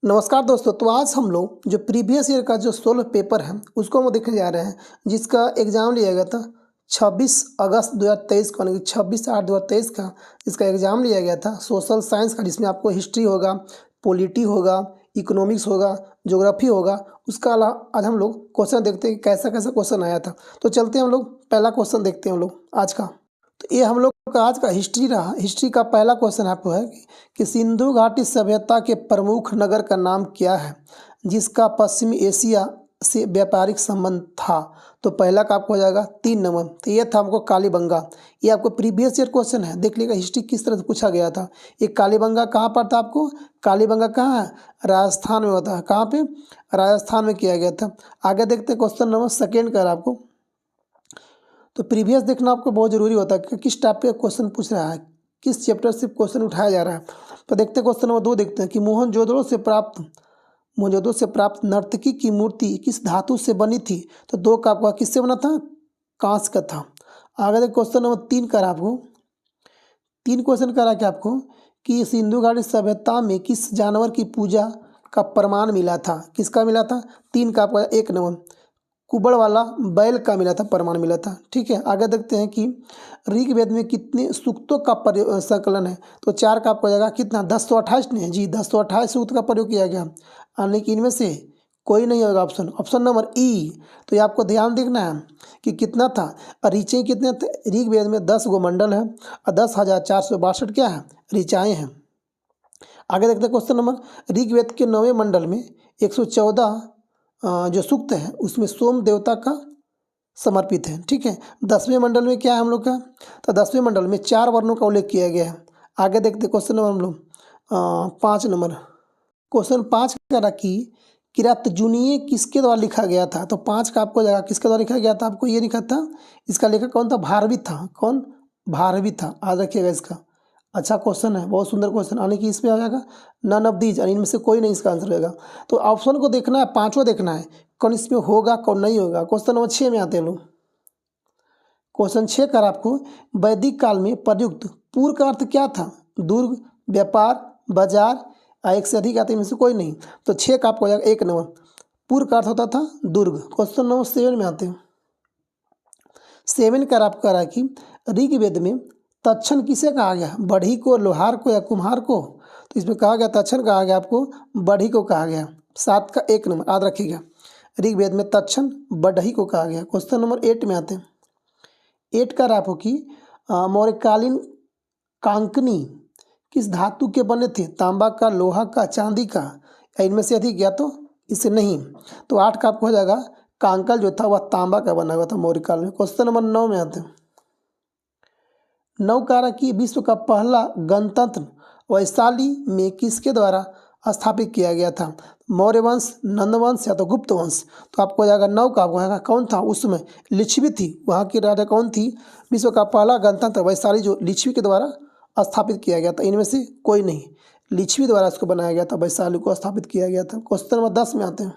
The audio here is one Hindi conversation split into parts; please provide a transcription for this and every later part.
नमस्कार दोस्तों। तो आज हम लोग जो प्रीवियस ईयर का जो 16 पेपर है उसको हम देखने जा रहे हैं, जिसका एग्ज़ाम लिया गया था 26 अगस्त 2023 को, यानी कि 26/8/2023 का इसका एग्ज़ाम लिया गया था सोशल साइंस का, जिसमें आपको हिस्ट्री होगा, पॉलिटी होगा, इकोनॉमिक्स होगा, ज्योग्राफी होगा। उसका आज हम लोग क्वेश्चन देखते हैं कि कैसा कैसा क्वेश्चन आया था। तो चलते हैं हम लोग पहला क्वेश्चन देखते हैं हम लोग आज का। तो ये हम लोग का आज का हिस्ट्री रहा। हिस्ट्री का पहला क्वेश्चन आपको है कि सिंधु घाटी सभ्यता के प्रमुख नगर का नाम क्या है जिसका पश्चिमी एशिया से व्यापारिक संबंध था। तो पहला का आपको हो जाएगा 3 नंबर। तो ये था हमको कालीबंगा। ये आपको प्रीवियस ईयर क्वेश्चन है, देख लीजिएगा हिस्ट्री किस तरह से पूछा गया था। ये कालीबंगा कहाँ पर था आपको, कालीबंगा कहाँ है, राजस्थान में होता है। कहाँ पे, राजस्थान में किया गया था। आगे देखते हैं क्वेश्चन नंबर सेकेंड का आपको। तो प्रीवियस देखना आपको बहुत ज़रूरी होता है कि किस टाइप के क्वेश्चन पूछ रहा है, किस चैप्टर से क्वेश्चन उठाया जा रहा है। तो देखते हैं क्वेश्चन नंबर 2 देखते हैं कि मोहनजोदड़ो से प्राप्त नर्तकी की मूर्ति किस धातु से बनी थी। तो 2 का आपका किससे बना था, कांस्य का था। आगे देखिए क्वेश्चन नंबर 3 का आपको 3 क्वेश्चन करा के आपको कि सिंधु घाटी सभ्यता में किस जानवर की पूजा का प्रमाण मिला था। किसका मिला था, 3 का आपका 1 नंबर, कुबड़ वाला बैल का मिला था, प्रमाण मिला था। ठीक है, आगे देखते हैं कि ऋग्वेद में कितने सूक्तों का संकलन है। तो 4 का आपको जाएगा कितना, 1028 ने जी 1028 सूक्त का प्रयोग किया गया, यानी कि इनमें से कोई नहीं होगा ऑप्शन नंबर ई। तो ये आपको ध्यान देखना है कि कितना था, ऋचाएँ कितने थे। ऋग्वेद में 10 गो मंडल है और 10,462 क्या है, ऋचाएँ हैं। आगे देखते हैं क्वेश्चन नंबर, ऋग्वेद के 9वें मंडल में 114 जो सूक्त है उसमें सोम देवता का समर्पित है। ठीक है, 10वें मंडल में क्या है हम लोग का, तो 10वें मंडल में 4 वर्णों का उल्लेख किया गया है। आगे देखते क्वेश्चन नंबर हम लोग 5 नंबर। क्वेश्चन 5 का रहा कि किरातजुनीय किसके द्वारा लिखा गया था। तो 5 का आपको जगह किसके द्वारा लिखा गया था, आपको ये लिखा था, इसका लेखक कौन था, भारवी था। कौन, भारवी था। आज रखिएगा इसका। अच्छा क्वेश्चन है, बहुत सुंदर क्वेश्चन, यानी कि इसमें आ जाएगा नन ऑफ दीज, इनमें से कोई नहीं इसका आंसर रहेगा। तो ऑप्शन को देखना है, पांचों देखना है कौन इसमें होगा कौन नहीं होगा। क्वेश्चन नंबर 6 में आते हैं लोग। क्वेश्चन 6 का आपको वैदिक काल में प्रयुक्त पूर्व का अर्थ क्या था, दुर्ग, व्यापार, बाजार, एक से अधिक आते हैं, इनमें से कोई नहीं। तो 6 का आपको हो जाएगा 1 नंबर, पूर्व का अर्थ होता था दुर्ग। क्वेश्चन नंबर 7 में आते हैं। 7 का आपका रहा कि ऋग्वेद में तक्षण किसे कहा गया, बढ़ई को, लोहार को या कुम्हार को। तो इसमें कहा गया तक्षण कहा गया आपको, बढ़ई को कहा गया। 7 का 1 नंबर याद रखिएगा, ऋग्वेद में तक्षण बढ़ई को कहा गया। क्वेश्चन नंबर 8 में आते हैं। 8 का आपको कि मौर्यकालीन कांकनी किस धातु के बने थे, तांबा का, लोहा का, चांदी का, या इनमें से अधिक, या तो इससे नहीं। तो 8 का आपको हो जाएगा कांकल जो था वह तांबा का बना हुआ था मौर्यकाल में। क्वेश्चन नंबर 9 में आते हैं। 9 का रहा कि विश्व का पहला गणतंत्र वैशाली में किसके द्वारा स्थापित किया गया था, मौर्य वंश, नंद वंश या तो गुप्त वंश। तो आपको हो जाएगा 9 का आपको होगा कौन था, उस समय लिच्छवी थी, वहाँ की राजा कौन थी, विश्व का पहला गणतंत्र वैशाली जो लिच्छवी के द्वारा स्थापित किया गया था। इनमें से कोई नहीं, लिच्छवी द्वारा इसको बनाया गया था, वैशाली को स्थापित किया गया था। क्वेश्चन नंबर 10 में आते हैं।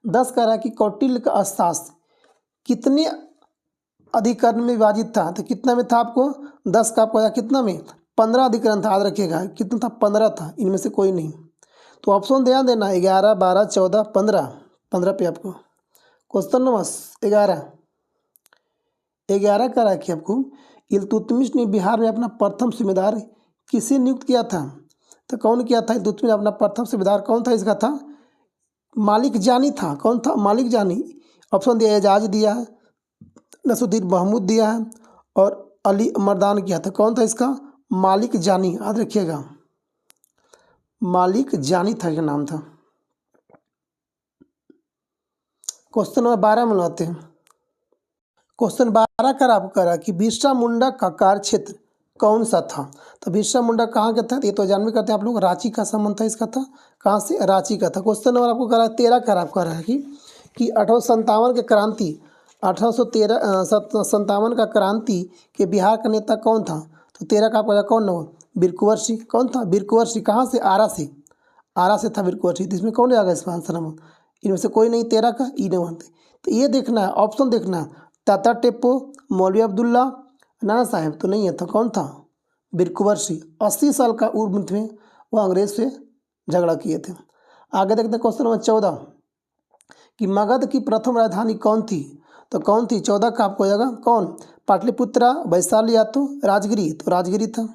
10 का रहा कि कौटिल्य का अर्थशास्त्र कितने अधिकरण में विभाजित था। तो कितना में था आपको, 10 का आपको कितना में, 15 अधिकरण था। याद रखिएगा कितना था, 15 था, इनमें से कोई नहीं। तो ऑप्शन ध्यान देना, 11, 12, 14, 15, 15 पे आपको। क्वेश्चन नंबर 11 का रहा कि आपको इल्तुतमिश ने बिहार में अपना प्रथम सूबेदार किसे नियुक्त किया था। तो कौन किया था इल्तुतमिश, अपना प्रथम सूबेदार कौन था, इसका था मालिक जानी था। कौन था, मालिक जानी। ऑप्शन दिया, एजाज दिया है, नसरुद्दीन महमूद दिया है, और अली मर्दान किया था। कौन था इसका, मालिक जानी। याद रखिएगा मालिक जानी था, इसका नाम था। क्वेश्चन नंबर 12 में लाते हैं। क्वेश्चन 12 का आपको करा कि बिरसा मुंडा का कार्य क्षेत्र कौन सा था। तो बिरसा मुंडा कहाँ का था, ये तो जानवे करते हैं आप लोग, रांची का संबंध था इसका, था कहाँ से, रांची का था। क्वेश्चन नंबर आपको करा 13 का आपको करा है कि 1857 के क्रांति 1857 का क्रांति के बिहार का नेता कौन था। तो 13 का आपका कौन नंबर, बीरकुंवर सिंह। कौन था, बीरकुंवर सिंह। कहाँ से, आरा से, आरा से था बीरकुंवर सिंह। तो इसमें कौन जाएगा इसका आंसर नंबर, इनमें से कोई नहीं, 13 का ई नंबर। तो ये देखना है, ऑप्शन देखना है, ताता टेप्पो, मौलवी अब्दुल्ला, नाना साहेब। तो नहीं है, तो कौन था, बीरकुंवर सिंह। 80 साल का उम्र में वो अंग्रेज से झगड़ा किए थे। आगे देखते हैं क्वेश्चन नंबर 14 कि मगध की प्रथम राजधानी कौन थी? तो कौन थी? 14 का आपको हो जाएगा कौन? पाटलिपुत्रा, वैशाली या तो राजगिरी? तो राजगिरी था।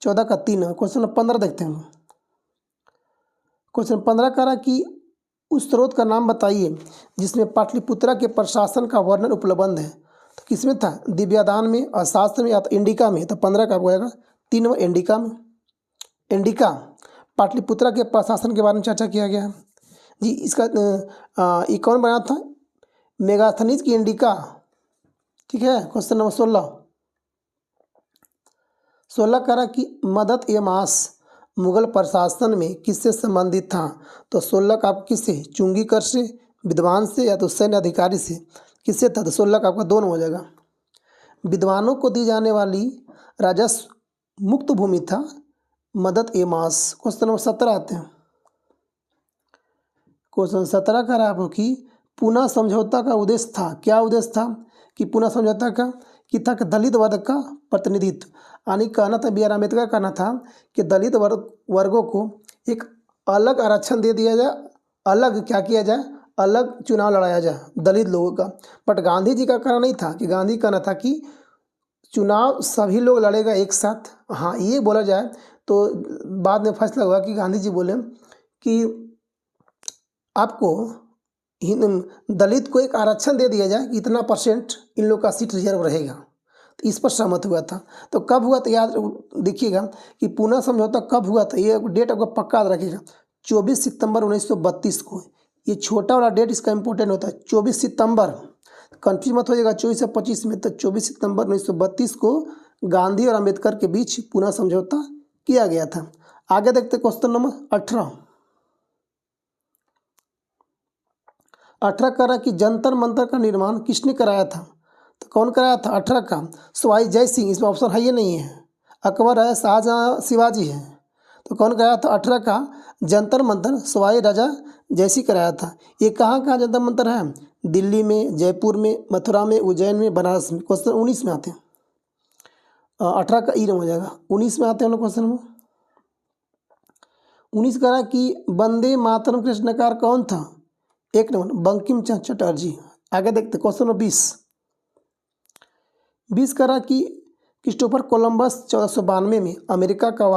14 का 3 है। क्वेश्चन नंबर 15 देखते हैं। क्वेश्चन 15 कह रहा कि उस स्रोत का नाम बताइए जिसमें पाटलिपुत्रा के प्रशासन का वर्णन उपलब्ध है। तो किसमें था? दिव्यादान में, अर्थशास्त्र में या तो इंडिका में? तो 15 का हो जाएगा 3 नंबर इंडिका में। इंडिका पाटलिपुत्रा के प्रशासन के बारे में चर्चा किया गया है जी। इसका ये कौन बना था? मेगास्थनीज की इंडिका। ठीक है। क्वेश्चन नंबर 16 कह रहा कि मदद ए मास मुगल प्रशासन में किससे संबंधित था? तो 16 का आपको किससे? चुंगीकर से, विद्वान से या तो सैन्य अधिकारी से? किससे था? तो 16 का आपका दोनों हो जाएगा। विद्वानों को दी जाने वाली राजस्व मुक्त भूमि था मदद ए मास। क्वेश्चन नंबर 17 आते हैं। क्वेश्चन 17 कह रहा है आपको कि पुनः समझौता का उद्देश्य था। क्या उद्देश्य था? कि पुनः समझौता का कि था कि दलित वर्ग का प्रतिनिधित्व, यानी कहना था, बी आर अम्बेडकर का कहना था कि दलित वर्गों को एक अलग आरक्षण दे दिया जाए, अलग क्या किया जाए, अलग चुनाव लड़ाया जाए दलित लोगों का। बट गांधी जी का कहना नहीं था कि, गांधी कहना था कि चुनाव सभी लोग लड़ेगा एक साथ। हाँ, ये बोला जाए तो बाद में फैसला हुआ कि गांधी जी बोले कि आपको दलित को एक आरक्षण दे दिया जाए कि इतना % इन लोग का सीट रिजर्व रहेगा। तो इस पर सहमत हुआ था। तो कब हुआ? तो याद देखिएगा कि पुनः समझौता कब हुआ था, ये डेट आपको पक्का याद रखिएगा। 24 सितंबर 1932 को। ये छोटा वाला डेट इसका इंपॉर्टेंट होता है, 24 सितंबर। कन्फ्यूज मत हो जाएगा 24 से 25 में। तो 24 सितंबर 1932 को गांधी और अम्बेडकर के बीच पुनः समझौता किया गया था। आगे देखते क्वेश्चन नंबर 18। 18 कह रहा कि जंतर मंतर का निर्माण किसने कराया था? तो कौन कराया था? 18 का सवाई जय सिंह। इसमें ऑप्शन है, ये नहीं है। अकबर है, शाहजहाँ, शिवाजी है। तो कौन कराया था? 18 का जंतर मंतर सवाई राजा जय सिंह कराया था। ये कहाँ कहाँ जंतर मंतर है? दिल्ली में, जयपुर में, मथुरा में, उज्जैन में, बनारस में। क्वेश्चन 19 में आते हैं। 18 का ई हो जाएगा। 19 में आते हैं क्वेश्चन में। 19 कह रहा कि वंदे मातरम के रचनाकार कौन था? 1 नंबर बंकिम चंद्र चटर्जी। आगे देखते क्वेश्चन नंबर 20। 20 कह रहा कि क्रिस्टोफर कोलंबस 1492 में अमेरिका का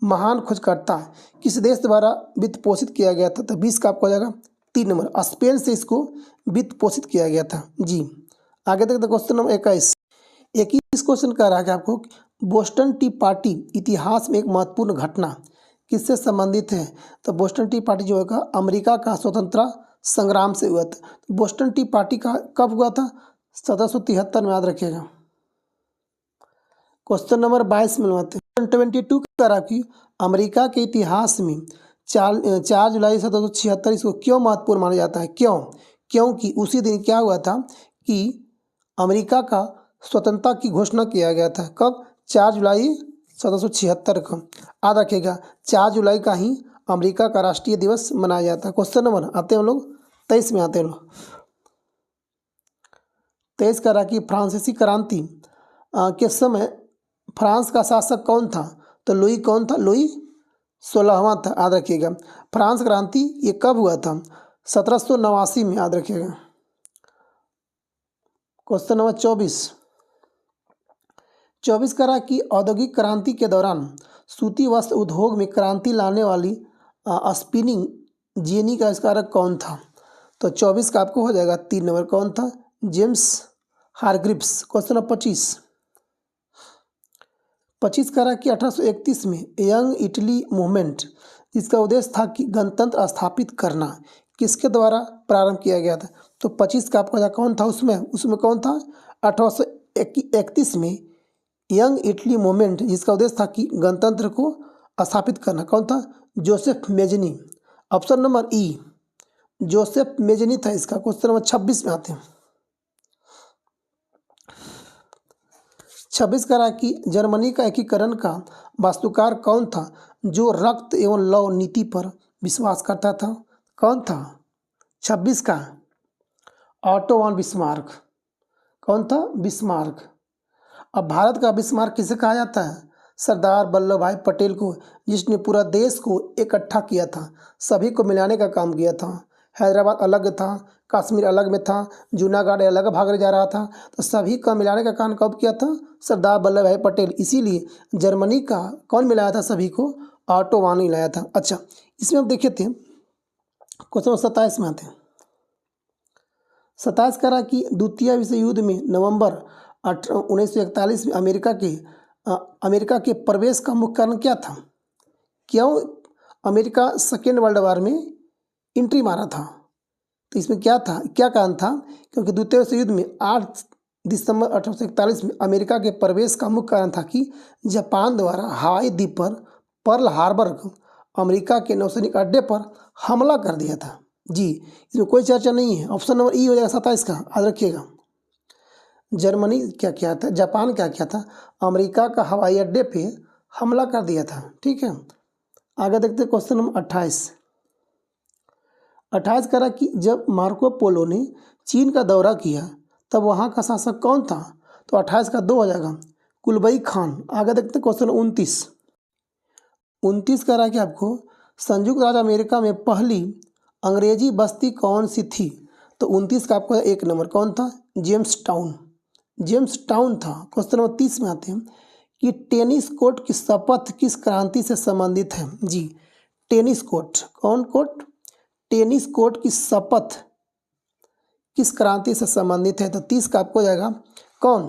महान खोजकर्ता किस देश द्वारा वित्त पोषित किया गया था? तो 20 का आपको हो जाएगा 3 नंबर स्पेन से इसको वित्त पोषित किया गया था जी। आगे देखते क्वेश्चन नंबर 21। 21 क्वेश्चन कह रहा है कि आपको बोस्टन टी पार्टी इतिहास में एक महत्वपूर्ण घटना किससे संबंधित है? तो बोस्टन टी पार्टी जो है अमेरिका का स्वतंत्रता संग्राम से हुआ था। बोस्टन टी पार्टी का कब हुआ था? 1773 में, याद रखिएगा। क्वेश्चन नंबर 22 में मिलवाते हैं। 22 कह रहा कि अमेरिका के इतिहास में 4 जुलाई 1776 इसको क्यों महत्वपूर्ण माना जाता है? क्यों? क्योंकि उसी दिन क्या हुआ था कि अमेरिका का स्वतंत्रता की घोषणा किया गया था। कब? 4 जुलाई 1776 को। याद रखिएगा 4 जुलाई का ही अमेरिका का राष्ट्रीय दिवस मनाया जाता है। क्वेश्चन नंबर आते हैं हम लोग 23 में आते हैं। 23 कह रहा कि फ्रांसीसी क्रांति के समय फ्रांस का शासक कौन था? तो लुई कौन था? लुई 16वां था। याद रखिएगा। फ्रांस क्रांति ये कब हुआ था? 1789 में। याद रखिएगा। क्वेश्चन नंबर 24 कह रहा कि औद्योगिक क्रांति के दौरान सूती वस्त्र उद्योग में क्रांति लाने वाली स्पिनिंग जेनी का आविष्कारक कौन था? तो 24 का आपको हो जाएगा 3 नंबर कौन था? James Hargreaves. क्वेश्चन नंबर 25 कह रहा कि 1831 में यंग इटली मूवमेंट जिसका उद्देश्य था कि गणतंत्र स्थापित करना किसके द्वारा प्रारंभ किया गया था? तो 25 का आपका कौन था? उसमें कौन था? 1831 में यंग इटली मूवमेंट जिसका उद्देश्य था कि गणतंत्र को स्थापित करना कौन था? Joseph Mazzini. ऑप्शन नंबर ई जोसेफ मेजनी था इसका। क्वेश्चन नंबर 26 में आते हैं। 26 कह रहा कि जर्मनी का एकीकरण का वास्तुकार कौन था जो रक्त एवं लौ नीति पर विश्वास करता था? कौन था? 26 का ऑटो वॉन बिस्मार्क। कौन था? बिस्मार्क। अब भारत का बिस्मार्क किसे कहा जाता है? सरदार वल्लभ भाई पटेल को, जिसने पूरा देश को इकट्ठा किया था, सभी को मिलाने का काम किया था। हैदराबाद अलग था, कश्मीर अलग में था, जूनागढ़ अलग भाग जा रहा था, तो सभी का मिलाने का काम कब किया था? सरदार वल्लभ भाई पटेल। इसीलिए जर्मनी का कौन मिलाया था सभी को? ऑटो वान मिलाया था। अच्छा, इसमें हम देखे थे क्वेश्चन 27 में आते हैं। 27 कह रहा कि द्वितीय विश्व युद्ध में नवंबर 1941 में अमेरिका के प्रवेश का मुख्य कारण क्या था? क्यों अमेरिका सेकेंड वर्ल्ड वार में एंट्री मारा था? तो इसमें क्या था, क्या कारण था? क्योंकि द्वितीय विश्व युद्ध में 8 दिसंबर 1841 में अमेरिका के प्रवेश का मुख्य कारण था कि जापान द्वारा हवाई द्वीप पर पर्ल हार्बर को अमेरिका के नौसैनिक अड्डे पर हमला कर दिया था। जी, इसमें कोई चर्चा नहीं है। ऑप्शन नंबर ई हो जाएगा 27 का, याद रखिएगा। जर्मनी क्या किया था, जापान क्या किया था? अमेरिका का हवाई अड्डे पे हमला कर दिया था। ठीक है, आगे देखते हैं क्वेश्चन नंबर 28। 28 कह रहा कि जब मार्को पोलो ने चीन का दौरा किया तब वहाँ का शासक कौन था? तो 28 का 2 हो जाएगा, कुलबई खान। आगे देखते हैं क्वेश्चन 29। 29 कह रहा है कि आपको संयुक्त राज्य अमेरिका में पहली अंग्रेजी बस्ती कौन सी थी? तो 29 का आपको 1 नंबर कौन था? James town. जेम्स टाउन था। क्वेश्चन नंबर 30 में आते हैं कि टेनिस कोर्ट की शपथ किस क्रांति से संबंधित है? जी, टेनिस कोर्ट, कौन कोर्ट? टेनिस कोर्ट की शपथ किस क्रांति से संबंधित है? तो 30 का आपको जाएगा कौन?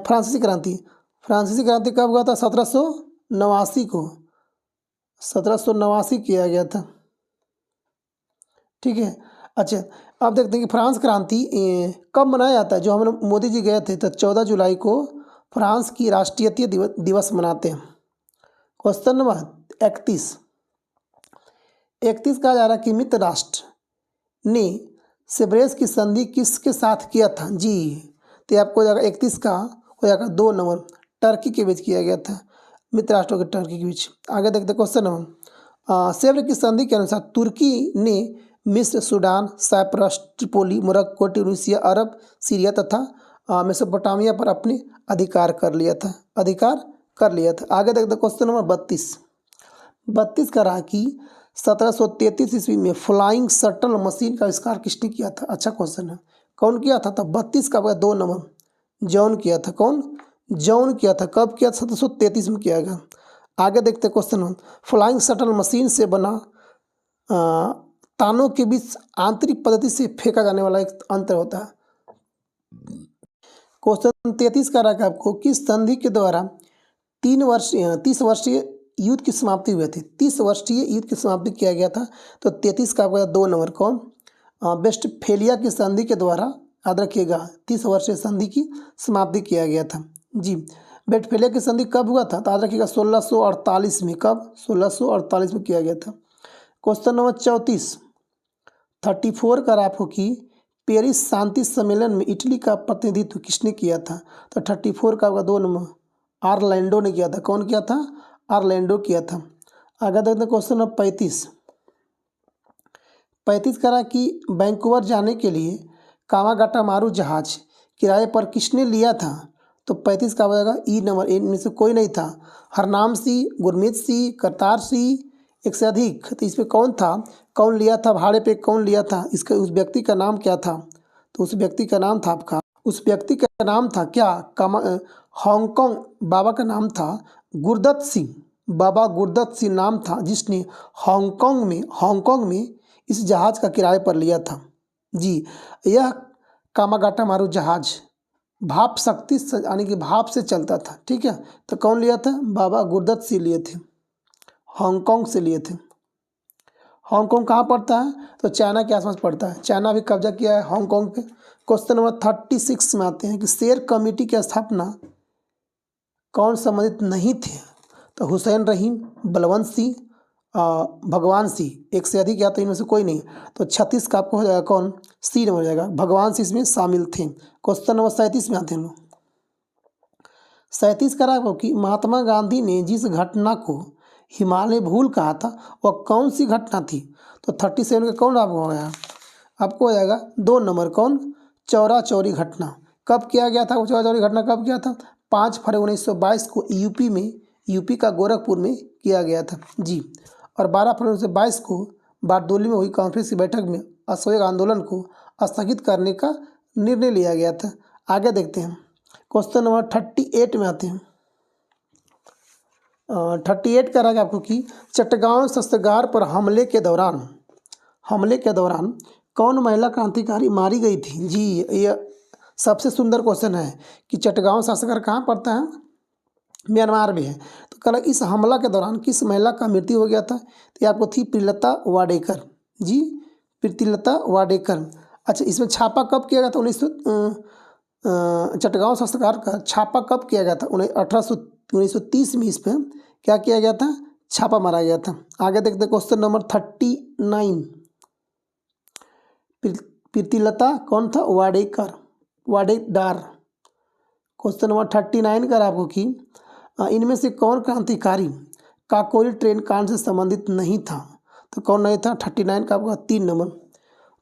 फ्रांसीसी क्रांति। फ्रांसीसी क्रांति कब हुआ था? 1789 को, 1789 किया गया था। ठीक है, अच्छा अब देखते हैं कि फ्रांस क्रांति कब मनाया जाता है? जो हम लोग मोदी जी गए थे तो 14 जुलाई को फ्रांस की राष्ट्रीयता दिवस मनाते हैं। Question number 31। 31 कहा जा रहा है कि मित्र राष्ट्र ने सेब्रेस की संधि किसके साथ किया था? जी, तो आपको जाएगा 31 का हो जाएगा 2 नंबर, टर्की के बीच किया गया था, मित्र राष्ट्रों के टर्की के बीच। आगे देखते क्वेश्चन नंबर सेब्रेस की संधि के अनुसार तुर्की ने मिस्र, Sudan, Cyprus, Tripoli, Morocco, Tunisia, अरब, सीरिया तथा मेसोपोटामिया पर अपने अधिकार कर लिया था। आगे देखते क्वेश्चन नंबर 32। 32 का रहा कि 1733 ईस्वी में फ्लाइंग शटल मशीन का आविष्कार किसने किया था? अच्छा क्वेश्चन है, कौन किया था? तो 32 का 2 नंबर, जॉन किया था। कौन? जॉन किया था। कब किया? 1733 में किया गया। आगे देखते question number, flying shuttle machine से बना तानों के बीच आंतरिक पद्धति से फेंका जाने वाला एक अंतर होता है। क्वेश्चन 33 का रहा आपको किस संधि के द्वारा 30 वर्षीय युद्ध की समाप्ति हुई थी? 30 वर्षीय युद्ध की समाप्ति किया गया था। तो 33 का आपका 2 नंबर कौन? वेस्टफेलिया की संधि के द्वारा, याद रखिएगा, 30 वर्षीय संधि की समाप्ति किया गया था। जी, वेस्टफेलिया की संधि कब हुआ था? तो याद रखिएगा 1648 में। कब? 1648 में किया गया था। Question number 34। 34 का आपको कि पेरिस शांति सम्मेलन में इटली का प्रतिनिधित्व किसने किया था? तो 34 का आपका 2 नंबर, ऑरलैंडो ने किया था। कौन किया था? ऑरलैंडो किया था। आगे देखते हैं क्वेश्चन नंबर 35। 35 का रहा कि वैंकूवर जाने के लिए कामागाटामारू जहाज किराए पर किसने लिया था? तो 35 का हो जाएगा ई नंबर, इनमें से कोई नहीं था। हरनाम सिंह, गुरमीत सिंह, करतार सिंह, एक से अधिक। तो इसमें कौन था? कौन लिया था भाड़े पे? कौन लिया था? इसका उस व्यक्ति का नाम क्या था? तो उस व्यक्ति का नाम था आपका, उस व्यक्ति का नाम था क्या? हांगकांग बाबा का नाम था गुरदत्त सिंह। बाबा गुरदत्त सिंह नाम था, जिसने हांगकांग में इस जहाज़ का किराए पर लिया था। जी, यह कामागाटामारू जहाज़ भाप शक्ति से, यानी कि भाप से चलता था। ठीक है, तो कौन लिया था? बाबा गुरदत्त सिंह लिए थे, हांगकांग से लिए थे। हांगकांग कहाँ पड़ता है? तो चाइना के आसपास पड़ता है। चाइना भी कब्जा किया है हांगकांग पे। क्वेश्चन नंबर 36 में आते हैं कि शेर कमेटी की स्थापना कौन संबंधित नहीं थे? तो हुसैन रहीम, बलवंत सिंह, भगवान सिंह, एक से अधिक या तो इनमें से कोई नहीं। तो 36 का आपको हो जाएगा कौन? सी नंबर हो जाएगा, भगवान सिंह इसमें शामिल थे। क्वेश्चन नंबर 37 में आते हैं लोग। 37 का रहा कि महात्मा गांधी ने जिस घटना को हिमालय भूल कहा था वह कौन सी घटना थी? तो 37 का कौन आपको हो गया? आपको हो जाएगा 2 नंबर, कौन? चौरा चौरी घटना। कब किया गया था वो चौरा चौरी घटना? कब किया था? 5 फरवरी 1922 को यूपी का गोरखपुर में किया गया था जी। और 12 फरवरी 1922 को बारडोली में हुई कांग्रेस की बैठक में असहयोग आंदोलन को स्थगित करने का निर्णय लिया गया था। आगे देखते हैं, क्वेश्चन नंबर 38 में आते हैं। 38 कह रहा है आपको कि चट्टगांव शस्त्रागार पर हमले के दौरान कौन महिला क्रांतिकारी मारी गई थी जी। ये सबसे सुंदर क्वेश्चन है कि चट्टगांव शस्त्रागार कहाँ पड़ता है, म्यांमार में है। तो कल इस हमला के दौरान किस महिला का मृत्यु हो गया था, तो ये आपको थी प्रीतिलता वाडेकर जी, प्रीतिलता वाडेकर। अच्छा, इसमें छापा कब किया गया था? चट्टगांव शस्त्रागार का छापा कब किया गया था? 1930 में इस पर क्या किया गया था? छापा मारा गया था। आगे देखते क्वेश्चन नंबर 39। प्रीतिलता कौन था? वाडेदार। क्वेश्चन नंबर 39 का आपको कि इनमें से कौन क्रांतिकारी काकोरी ट्रेन कांड से संबंधित नहीं था? तो कौन नहीं था? 39 का आपका 3 नंबर।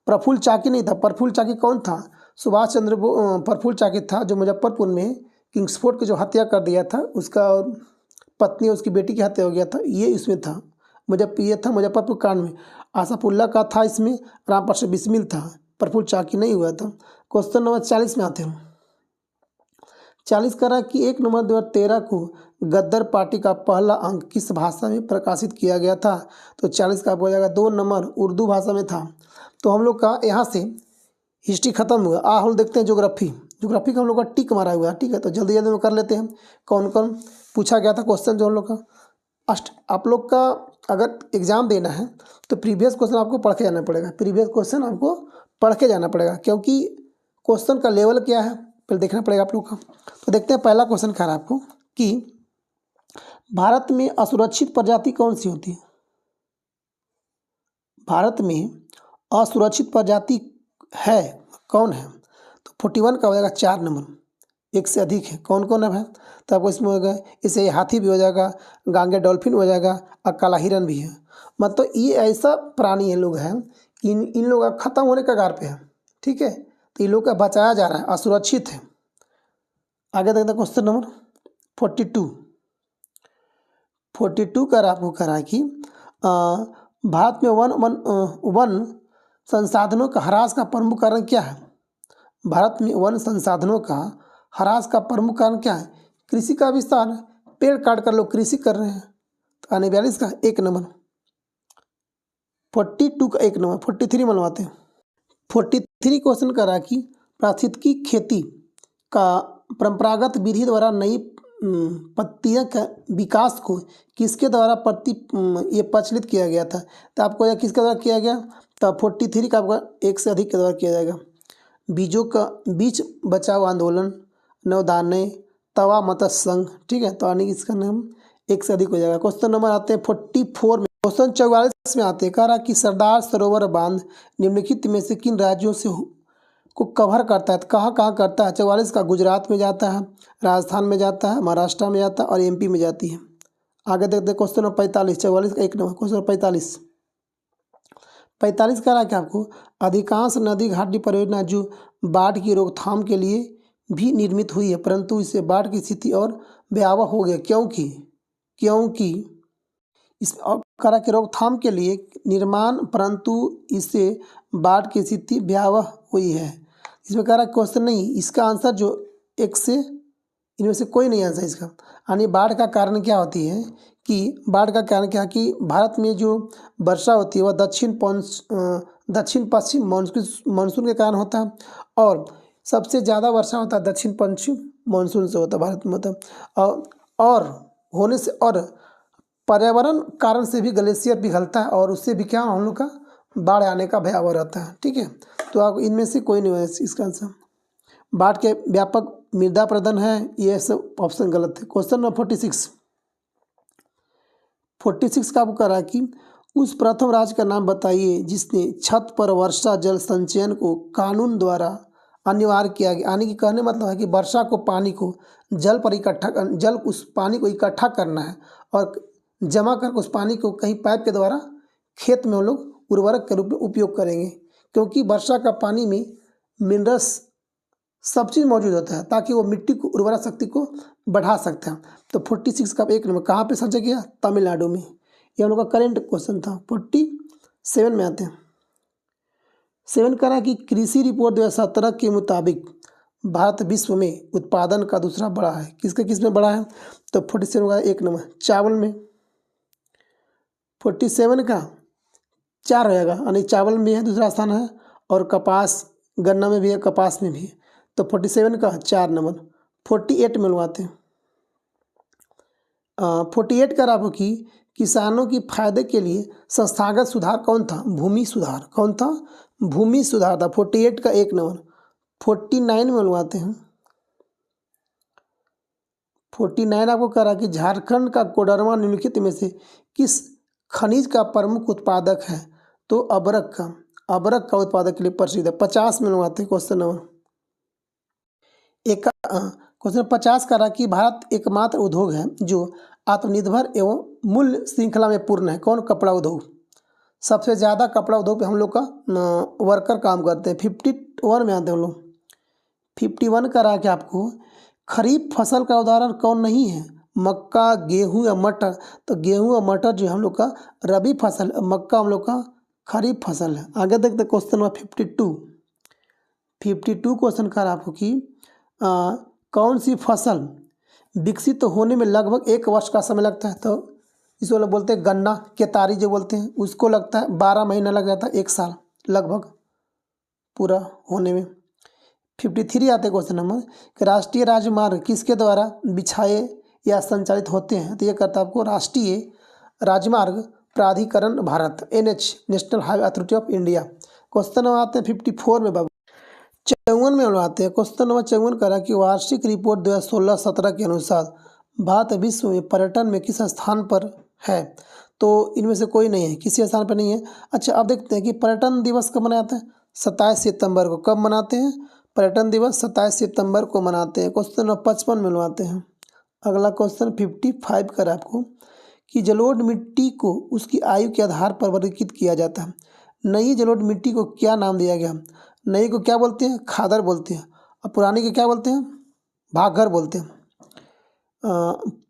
प्रफुल्ल चाकी नहीं था। प्रफुल्ल चाकी कौन था? सुभाष चंद्र प्रफुल्ल चाकी था, जो मुजफ्फरपुर में किंग्सफोर्ड की जो हत्या कर दिया था, उसका पत्नी उसकी बेटी की हत्या हो गया था, ये इसमें था। ये था मुजफ्फरपुर कांड में। आसाफुल्ला का था इसमें, रामप्रसाद बिस्मिल था, प्रफुल्ल चाकी नहीं हुआ था। क्वेश्चन नंबर 40 में आते हैं। 40 कह रहा है कि 1 नवंबर 2013 को गद्दार पार्टी का पहला अंक किस भाषा में प्रकाशित किया गया था? तो 40 का हो जाएगा 2 नंबर, उर्दू भाषा में था। तो हम लोग का यहाँ से हिस्ट्री खत्म हुआ। हम देखते हैं ज्योग्राफी का हम लोग का टिक मारा हुआ है, ठीक है। तो जल्दी जल्दी में कर लेते हैं कौन कौन पूछा गया था क्वेश्चन जो हम लोग का। आप लोग का अगर एग्जाम देना है तो प्रीवियस क्वेश्चन आपको पढ़ के जाना पड़ेगा, क्योंकि क्वेश्चन का लेवल क्या है पहले देखना पड़ेगा आप लोग का। तो देखते हैं, पहला क्वेश्चन कह रहा है आपको कि भारत में असुरक्षित प्रजाति कौन सी होती है? भारत में असुरक्षित प्रजाति है कौन है? तो 41 का हो जाएगा 4 नंबर, 1 से अधिक है। कौन कौन है? तो आपको इसमें होगा, इसे हाथी भी हो जाएगा, गांगे डॉल्फिन हो जाएगा और काला हिरन भी है। मतलब ये ऐसा प्राणी है लोग हैं कि इन लोग का खत्म होने का कगार पे है, ठीक है। तो इन लोग का बचाया जा रहा है, असुरक्षित है। आगे देखते हैं क्वेश्चन नंबर 42 का आपको कह रहा है कि भारत में वन संसाधनों का ह्रास का प्रमुख कारण क्या है? भारत में वन संसाधनों का ह्रास का प्रमुख कारण क्या है? कृषि का विस्तार, पेड़ काट कर लोग कृषि कर रहे हैं। तो आने 42 का 1 नंबर, 42 का 1 नंबर। 43 मनवाते हैं। 43 क्वेश्चन करा कि पारिस्थितिकी खेती का परंपरागत विधि द्वारा नई पत्तियों का विकास को किसके द्वारा ये प्रचलित किया गया था? तो आपको यह किसके द्वारा किया गया? तो 43 का आपका 1 से अधिक के द्वारा किया जाएगा। बीज बचाओ आंदोलन, नवदान्य, तवा मत्स्य संघ, ठीक है। तो आने की इसका नाम 1 से अधिक हो जाएगा। क्वेश्चन नंबर आते हैं 44 में। क्वेश्चन 44 में आते हैं, कह रहा कि सरदार सरोवर बांध निम्नलिखित में से किन राज्यों से को कवर करता है? तो कहाँ कहाँ करता है? 44 का गुजरात में जाता है, राजस्थान में जाता है, महाराष्ट्र में जाता है और एमपी में जाती है। आगे देखते हैं क्वेश्चन नंबर 45, 44 का 1 नंबर। क्वेश्चन 45 कह रहा है कि आपको अधिकांश नदी घाटी परियोजना जो बाढ़ की रोकथाम के लिए भी निर्मित हुई है, परंतु इससे बाढ़ की स्थिति और भयावह हो गया, क्योंकि इस कह रहा कि रोकथाम के लिए निर्माण, परंतु इससे बाढ़ की स्थिति भयावह हुई है। इसमें कह रहा क्वेश्चन नहीं, इसका आंसर जो 1 से इनमें से कोई नहीं आंसर इसका। यानी बाढ़ का कारण क्या होती है कि भारत में जो वर्षा होती है वह दक्षिण पश्चिम मानसून के कारण होता है, और सबसे ज़्यादा वर्षा होता है दक्षिण पश्चिम मानसून से होता है भारत में, मतलब और होने से, और पर्यावरण कारण से भी ग्लेशियर पिघलता है और उससे भी क्या हम लोग का बाढ़ आने का भयावह रहता है, ठीक है। तो आप इनमें से कोई नहीं है इसका आंसर। बाढ़ के व्यापक मृदा प्रदन है, ये सब ऑप्शन गलत है। क्वेश्चन नंबर 46 का आपको कह रहा है कि उस प्रथम राज्य का नाम बताइए जिसने छत पर वर्षा जल संचयन को कानून द्वारा अनिवार्य किया गया। यानी कि कहने मतलब है कि वर्षा को पानी को उस पानी को इकट्ठा करना है और जमा कर उस पानी को कहीं पाइप के द्वारा खेत में हम लोग उर्वरक के रूप में उपयोग करेंगे, क्योंकि वर्षा का पानी में मिनरल्स सब चीज़ मौजूद होता है ताकि वो मिट्टी को उर्वरा शक्ति को बढ़ा सकते हैं। तो 46 का 1 नंबर कहाँ पे सर्च किया? तमिलनाडु में। ये हम लोग का करेंट क्वेश्चन था। 47 में आते हैं। 7 कह रहा है कि कृषि रिपोर्ट 2017 के मुताबिक भारत विश्व में उत्पादन का दूसरा बड़ा है। किस में बड़ा है? तो 47 का 1 नंबर चावल में। 47 का 4 रहेगा, यानी चावल में है, दूसरा स्थान है, और कपास गन्ना में भी है, कपास में भी है। तो 47 का 4 नंबर। 48 में लगवाते हैं। 48 का आपको कि किसानों की फायदे के लिए संस्थागत सुधार कौन था? भूमि सुधार। कौन था? भूमि सुधार था। 48 का 1 नंबर। 49 में लगवाते हैं। 49 आपको कह रहा कि झारखंड का कोडरमा निम्नलिखित में से किस खनिज का प्रमुख उत्पादक है? तो अबरक का उत्पादक के लिए प्रसिद्ध है। 50 में लगवाते हैं क्वेश्चन नंबर। क्वेश्चन 50 कह रहा कि भारत एकमात्र उद्योग है जो आत्मनिर्भर एवं मूल्य श्रृंखला में पूर्ण है। कौन? कपड़ा उद्योग। सबसे ज़्यादा कपड़ा उद्योग पे हम लोग का वर्कर काम करते हैं। 51 में आते हैं हम लोग। 51 का रहा कि आपको खरीफ फसल का उदाहरण कौन नहीं है? मक्का, गेहूं या मटर। तो गेहूं और मटर जो हम लोग का रबी फसल, मक्का हम लोग का खरीफ फसल है। आगे देखते क्वेश्चन नंबर 52 क्वेश्चन का रहा आपको कि कौन सी फसल विकसित होने में लगभग 1 वर्ष का समय लगता है? तो इसको लोग बोलते हैं गन्ना, केतारी जो बोलते हैं, उसको लगता है 12 महीना लग जाता है, 1 साल लगभग पूरा होने में। 53 आते क्वेश्चन नंबर कि राष्ट्रीय राजमार्ग किसके द्वारा बिछाए या संचालित होते हैं? तो ये करता है आपको राष्ट्रीय राजमार्ग प्राधिकरण Bharat, NH, national highway authority of India. Question number आते हैं 54 में बाबू। 54 में हम लोग आते हैं। क्वेश्चन नंबर 54 करा कि वार्षिक रिपोर्ट 2016-17 के अनुसार भारत विश्व में पर्यटन में किस स्थान पर है? तो इनमें से कोई नहीं है, किसी स्थान पर नहीं है। अच्छा, अब देखते हैं कि पर्यटन दिवस कब मनाते हैं? 27 सितंबर को। कब मनाते हैं? पर्यटन दिवस 27 सितंबर को मनाते हैं। क्वेश्चन नंबर 55 में मिलवाते हैं। अगला क्वेश्चन 55 कर आपको कि जलोढ़ मिट्टी को उसकी आयु के आधार पर वर्गीकृत किया जाता है। नई जलोढ़ मिट्टी को क्या नाम दिया गया? नई को क्या बोलते हैं? खादर बोलते हैं। और पुरानी को क्या बोलते हैं? भागर बोलते हैं।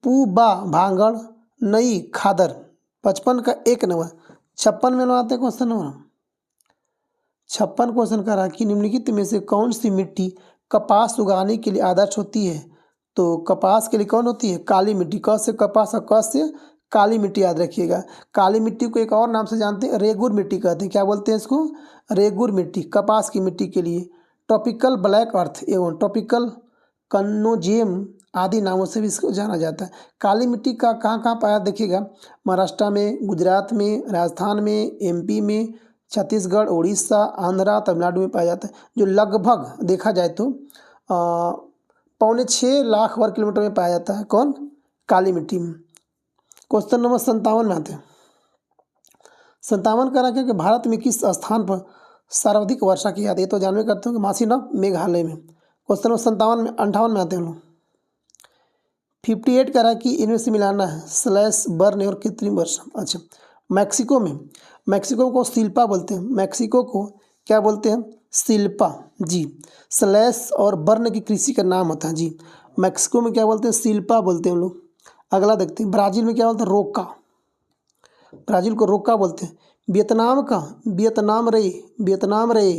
पूबा भांगड़, नई खादर। 55 का 1 नंबर। 56 में मिलवाते हैं क्वेश्चन नंबर। 56 क्वेश्चन का रहा कि निम्नलिखित में से कौन सी मिट्टी कपास उगाने के लिए आदर्श होती है? तो कपास के लिए कौन होती है? काली मिट्टी। क से कपास और क से काली मिट्टी याद रखिएगा। काली मिट्टी को एक और नाम से जानते हैं, रेगुर मिट्टी कहते हैं। क्या बोलते हैं इसको? रेगुर मिट्टी, कपास की मिट्टी के लिए। ट्रॉपिकल ब्लैक अर्थ एवं ट्रॉपिकल कन्नोजेम आदि नामों से भी इसको जाना जाता है। काली मिट्टी का कहाँ पाया देखिएगा? महाराष्ट्र में, गुजरात में, राजस्थान में, MP में, छत्तीसगढ़, उड़ीसा, आंध्रा, तमिलनाडु में पाया जाता है। जो लगभग देखा जाए तो 6.25 लाख वर्ग किलोमीटर में पाया जाता है। कौन? काली मिट्टी में। क्वेश्चन नंबर 57 में आते हैं। 57 का रखा कि भारत में किस स्थान पर सर्वाधिक वर्षा की जाती है? तो जानवे करते हो कि मासीनाथ मेघालय में। क्वेश्चन नंबर 58 में आते हैं हम लोग। 58 का रहा कि इनमें से मिलाना है स्लैश बर्न और कृत्रिम वर्षा। अच्छा, मैक्सिको को शिल्पा बोलते हैं। मैक्सिको को क्या बोलते हैं? शिल्पा जी। स्लैश और बर्न की कृषि का नाम होता है जी। मैक्सिको में क्या बोलते हैं? शिल्पा बोलते हैं हम लोग। अगला देखते हैं, ब्राज़ील में क्या बोलते हैं? रोका। ब्राज़ील को रोका बोलते हैं। वियतनाम का वियतनाम रे।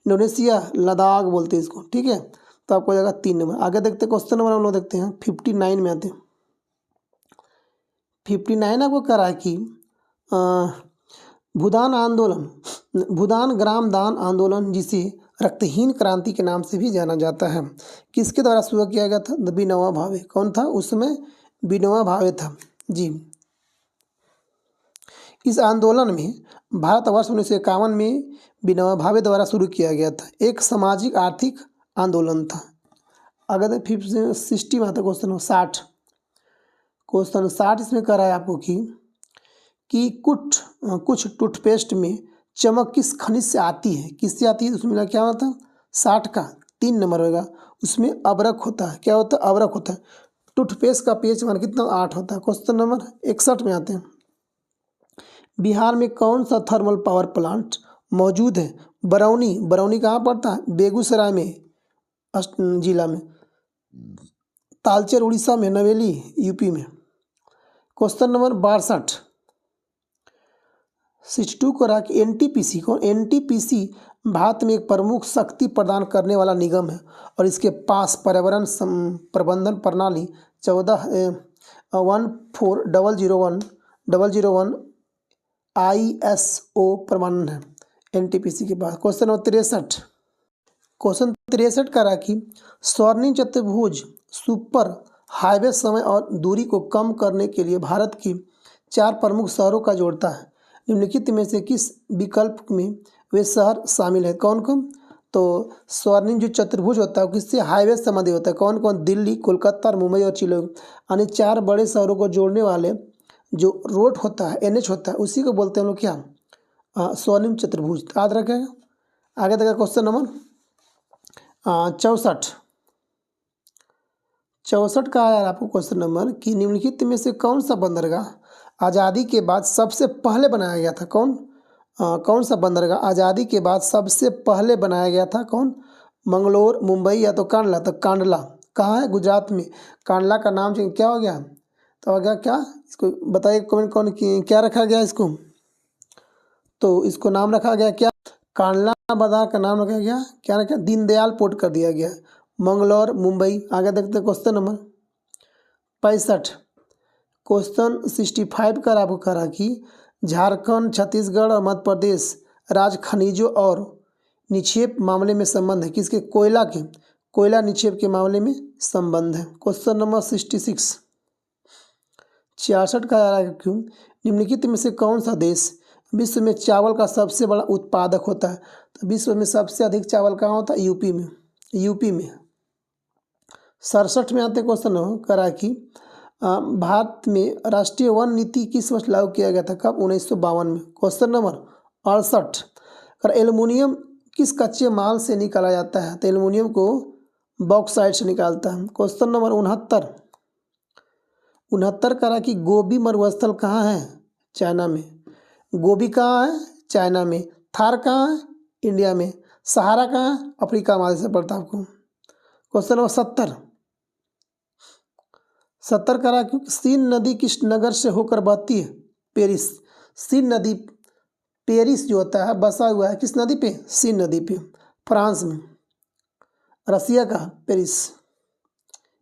इंडोनेशिया लद्दाख बोलते हैं इसको। ठीक है, तो आपको हो जाएगा 3 नंबर। आगे देखते हैं क्वेश्चन नंबर हम लोग देखते हैं 59 में आते हैं। 59 आपको कह रहा है कि भूदान ग्राम दान आंदोलन, जिसे रक्तहीन क्रांति के नाम से भी जाना जाता है, किसके द्वारा शुरू किया गया था? विनोबा भावे। कौन था उस समय? विनोबा भावे था जी। इस आंदोलन में भारतवर्ष 1951 में विनोबा भावे द्वारा शुरू किया गया था। एक सामाजिक आर्थिक आंदोलन था। अगर 60 में आता क्वेश्चन 60। क्वेश्चन 60 इसमें कह रहा है आपको कि कुछ टूथपेस्ट में चमक किस खनिज से आती है? किससे आती है? उसमें क्या होता है? 60 का 3 नंबर होगा। उसमें अबरक होता है। क्या होता है? अबरक होता है। टूथपेस्ट का pH मान कितना? 8 होता है। क्वेश्चन नंबर 61 में आते हैं। बिहार में कौन सा थर्मल पावर प्लांट मौजूद है? बरौनी कहाँ पड़ता है? बेगूसराय में जिला में। तालचेर उड़ीसा में, नवेली यूपी में। क्वेश्चन नंबर 62 62 को रहा कि एनटीपीसी को, एनटीपीसी भारत में एक प्रमुख शक्ति प्रदान करने वाला निगम है और इसके पास पर्यावरण प्रबंधन प्रणाली 14001 ISO प्रमाणन है एनटीपीसी के पास। क्वेश्चन नंबर 63 क्वेश्चन 63 का रहा कि स्वर्णिम चतुर्भुज सुपर हाईवे समय और दूरी को कम करने के लिए भारत की 4 प्रमुख शहरों का जोड़ता है। निम्नलिखित में से किस विकल्प में वे शहर शामिल है? कौन कौन? तो स्वर्णिम जो चतुर्भुज होता है किससे हाईवे संबंधी होता है? कौन कौन? दिल्ली, कोलकाता, मुंबई और चिलोग, यानी 4 बड़े शहरों को जोड़ने वाले जो रोड होता है, NH होता है, उसी को बोलते हैं हम लोग क्या? स्वर्णिम चतुर्भुज। याद रखेगा। आगे देखा क्वेश्चन नंबर 64 का आया आपको क्वेश्चन नंबर कि निम्नलिखित में से कौन सा बंदरगाह आज़ादी के बाद सबसे पहले बनाया गया था? कौन सा बंदरगाह आज़ादी के बाद सबसे पहले बनाया गया था? कौन? मंगलोर, मुंबई या तो कांडला? तो कांडला कहाँ है? गुजरात में। कांडला का नाम क्या हो गया? तो हो गया क्या? इसको बताइए कमेंट कौन क्या रखा गया इसको? तो इसको नाम रखा गया क्या? कांडला बाजार का नाम रखा गया क्या? रखा? दीनदयाल पोर्ट कर दिया गया। मंगलौर, मुंबई। आगे देखते हैं क्वेश्चन नंबर 65 क्वेश्चन 65 का आपको करा कि झारखंड, छत्तीसगढ़ और मध्य प्रदेश राज्य खनिजों और निक्षेप मामले में संबंध है किसके? कोयला के। कोयला निक्षेप के मामले में संबंध है। क्वेश्चन नंबर 66 का आ रहा है क्यों? निम्नलिखित में से कौन सा देश विश्व में चावल का सबसे बड़ा उत्पादक होता है? तो विश्व में सबसे अधिक चावल कहाँ होता है? यूपी में। 67 में आते क्वेश्चन करा कि भारत में राष्ट्रीय वन नीति किस वर्ष लागू किया गया था? कब? 1952 में। क्वेश्चन नंबर 68 कर एल्युमिनियम किस कच्चे माल से निकाला जाता है? तो एल्युमिनियम को बॉक्साइट से निकालता है। क्वेश्चन नंबर 69 करा कि गोबी मरुस्थल कहाँ है? चाइना में। गोबी कहाँ है? चाइना में। थार कहाँ है? इंडिया में। सहारा कहाँ है? अफ्रीका महादेश से पड़ता है आपको। क्वेश्चन नंबर 70 करा कि सीन नदी किस नगर से होकर बहती है? पेरिस। सीन नदी पेरिस जो होता है बसा हुआ है किस नदी पे? सीन नदी पे, फ्रांस में। रसिया का पेरिस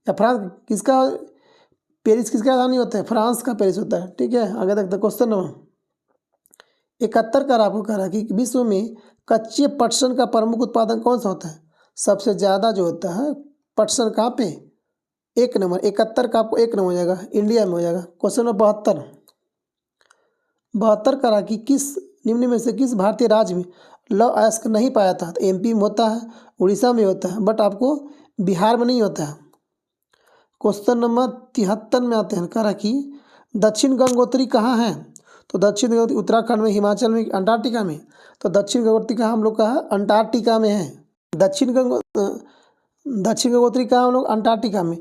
या फ्रांस किसका? पेरिस किसका राजधानी होता है? फ्रांस का पेरिस होता है। ठीक है। आगे देखते क्वेश्चन नंबर 71 का आपको कह रहा कि विश्व में कच्चे पटसन का प्रमुख उत्पादन कौन सा होता है? सबसे ज़्यादा जो होता है पटसन कहाँ पे? 1 नंबर। 71 का आपको 1 नंबर हो जाएगा, इंडिया में हो जाएगा। क्वेश्चन नंबर 72 करा कि किस निम्न में से किस भारतीय राज्य में लौह अयस्क नहीं पाया था? तो MP में होता है, उड़ीसा में होता है, बट आपको बिहार में नहीं होता है। क्वेश्चन नंबर 73 में आते हैं करा कि दक्षिण गंगोत्री कहाँ है? तो दक्षिण गंगोत्री उत्तराखंड में, हिमाचल में, अंटार्कटिका में। तो दक्षिण गंगोत्री कहाँ हम लोग का है? अंटार्कटिका में है। दक्षिण गंगोत्री कहाँ हम लोग? अंटार्कटिका में।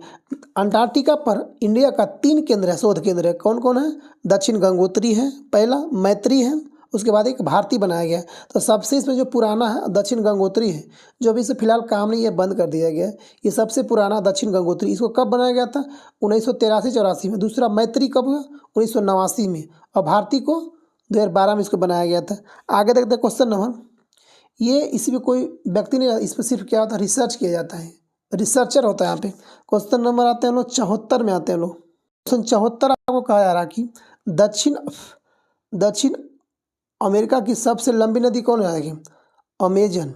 अंटार्कटिका पर इंडिया का 3 केंद्र है, शोध केंद्र है। कौन कौन है? दक्षिण गंगोत्री है पहला, मैत्री है, उसके बाद एक भारती बनाया गया है। तो सबसे इसमें जो पुराना है दक्षिण गंगोत्री है, जो अभी से फिलहाल काम नहीं है, बंद कर दिया गया है। ये सबसे पुराना दक्षिण गंगोत्री। इसको कब बनाया गया था? 1983-84 में। दूसरा मैत्री कब हुआ? 1989 में। और भारती को 2012 में इसको बनाया गया था। आगे देखते क्वेश्चन नंबर, ये इसमें कोई व्यक्ति नहीं, इस पर सिर्फ क्या होता है? रिसर्च किया जाता है, रिसर्चर होता है यहाँ पे। क्वेश्चन नंबर आते हैं लोग 74 में आते हैं लोग। क्वेश्चन 74 आपको कहा जा रहा कि दक्षिण अमेरिका की सबसे लंबी नदी कौन जाएगी? अमेजन।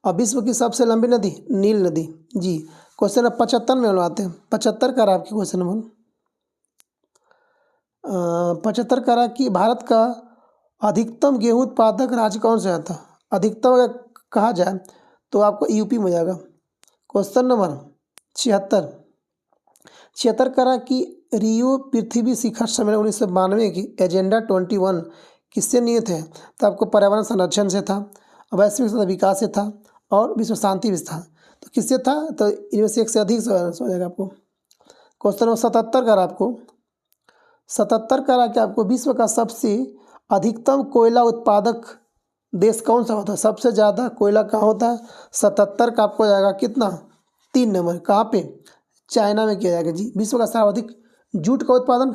और विश्व की सबसे लंबी नदी? नील नदी। जी। क्वेश्चन नंबर 75 में हम लोग आते हैं। 75 का आपकी क्वेश्चन नंबर 75 का रहा कि भारत का अधिकतम गेहूं उत्पादक राज्य कौन सा आता? अधिकतम अगर कहा जाए तो आपको यूपी में जाएगा। क्वेश्चन नंबर 76 का रहा कि रियो पृथ्वी शिखर सम्मेलन 1992 की एजेंडा 21 किससे नियत है? तो आपको पर्यावरण संरक्षण से था, वैश्विक विकास से था और विश्व शांति से था। तो किससे था? तो इनमें से एक से अधिक हो जाएगा आपको। क्वेश्चन नंबर 77 का आपको 77 का कि आपको विश्व का सबसे अधिकतम कोयला उत्पादक देश कौन सा होता है? सबसे ज़्यादा कोयला कहाँ होता है? 77 का आपको जाएगा कितना? 3 नंबर। कहाँ पे? चाइना में किया जाएगा जी। विश्व का सर्वाधिक जूट का उत्पादन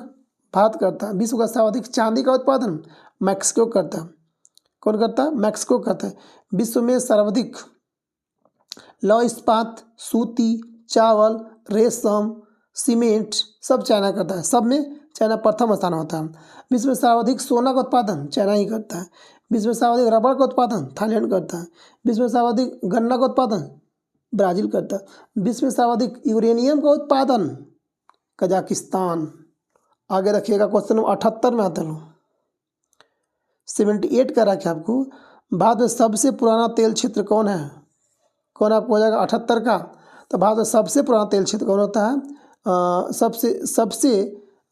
भारत करता है। विश्व का सर्वाधिक चांदी का उत्पादन मैक्सिको करता है। कौन करता है? मैक्सिको करता है। विश्व में सर्वाधिक लौह इस्पात, सूती, चावल, रेशम, सीमेंट सब चाइना करता है। सब में चाइना प्रथम स्थान होता है। विश्व में सर्वाधिक सोना का उत्पादन चाइना ही करता है। विश्व में सर्वाधिक रबड़ का उत्पादन थाईलैंड करता है। विश्व में सर्वाधिक गन्ना का उत्पादन ब्राजील करता है। विश्व में सर्वाधिक यूरेनियम का उत्पादन कजाकिस्तान। आगे रखिएगा, क्वेश्चन नंबर 78 में आता है। 78 का रखे आपको, भारत में सबसे पुराना तेल क्षेत्र कौन है? कौन आपको हो जाएगा 78 का? तो भारत में सबसे पुराना तेल क्षेत्र कौन होता है? सबसे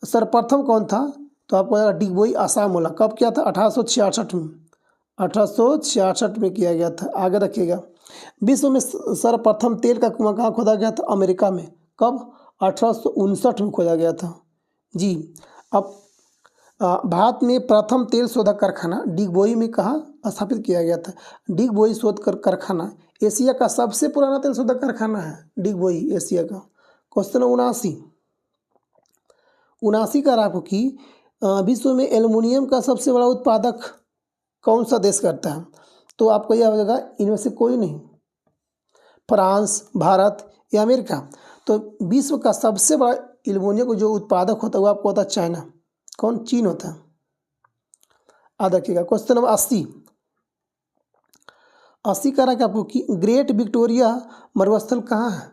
सर्वप्रथम कौन था? तो आपको हो जाएगा डिगबोई आसाम वाला। कब किया था? 1866 में। 1866 में किया गया था। आगे रखिएगा, विश्व में सर्वप्रथम तेल का कुआं कहाँ खोदा गया था? अमेरिका में। कब? 1859 में खोदा गया था जी। अब भारत में प्रथम तेल शोधक कारखाना डिगबोई में कहाँ स्थापित किया गया था? डिगबोई शोध कारखाना एशिया का सबसे पुराना तेल शोधक कारखाना है डिगबोई, एशिया का। क्वेश्चन 79 का आपको कि विश्व में एल्युमिनियम का सबसे बड़ा उत्पादक कौन सा देश करता है? तो आपको यह हो जाएगा इनमें से कोई नहीं, फ्रांस, भारत या अमेरिका। तो विश्व का सबसे बड़ा एल्युमिनियम का जो उत्पादक होता है वो आपको होता है चाइना। कौन? चीन होता है। याद रखिएगा। क्वेश्चन नंबर 80 का रखा आपको कि ग्रेट विक्टोरिया मरुस्थल कहाँ है?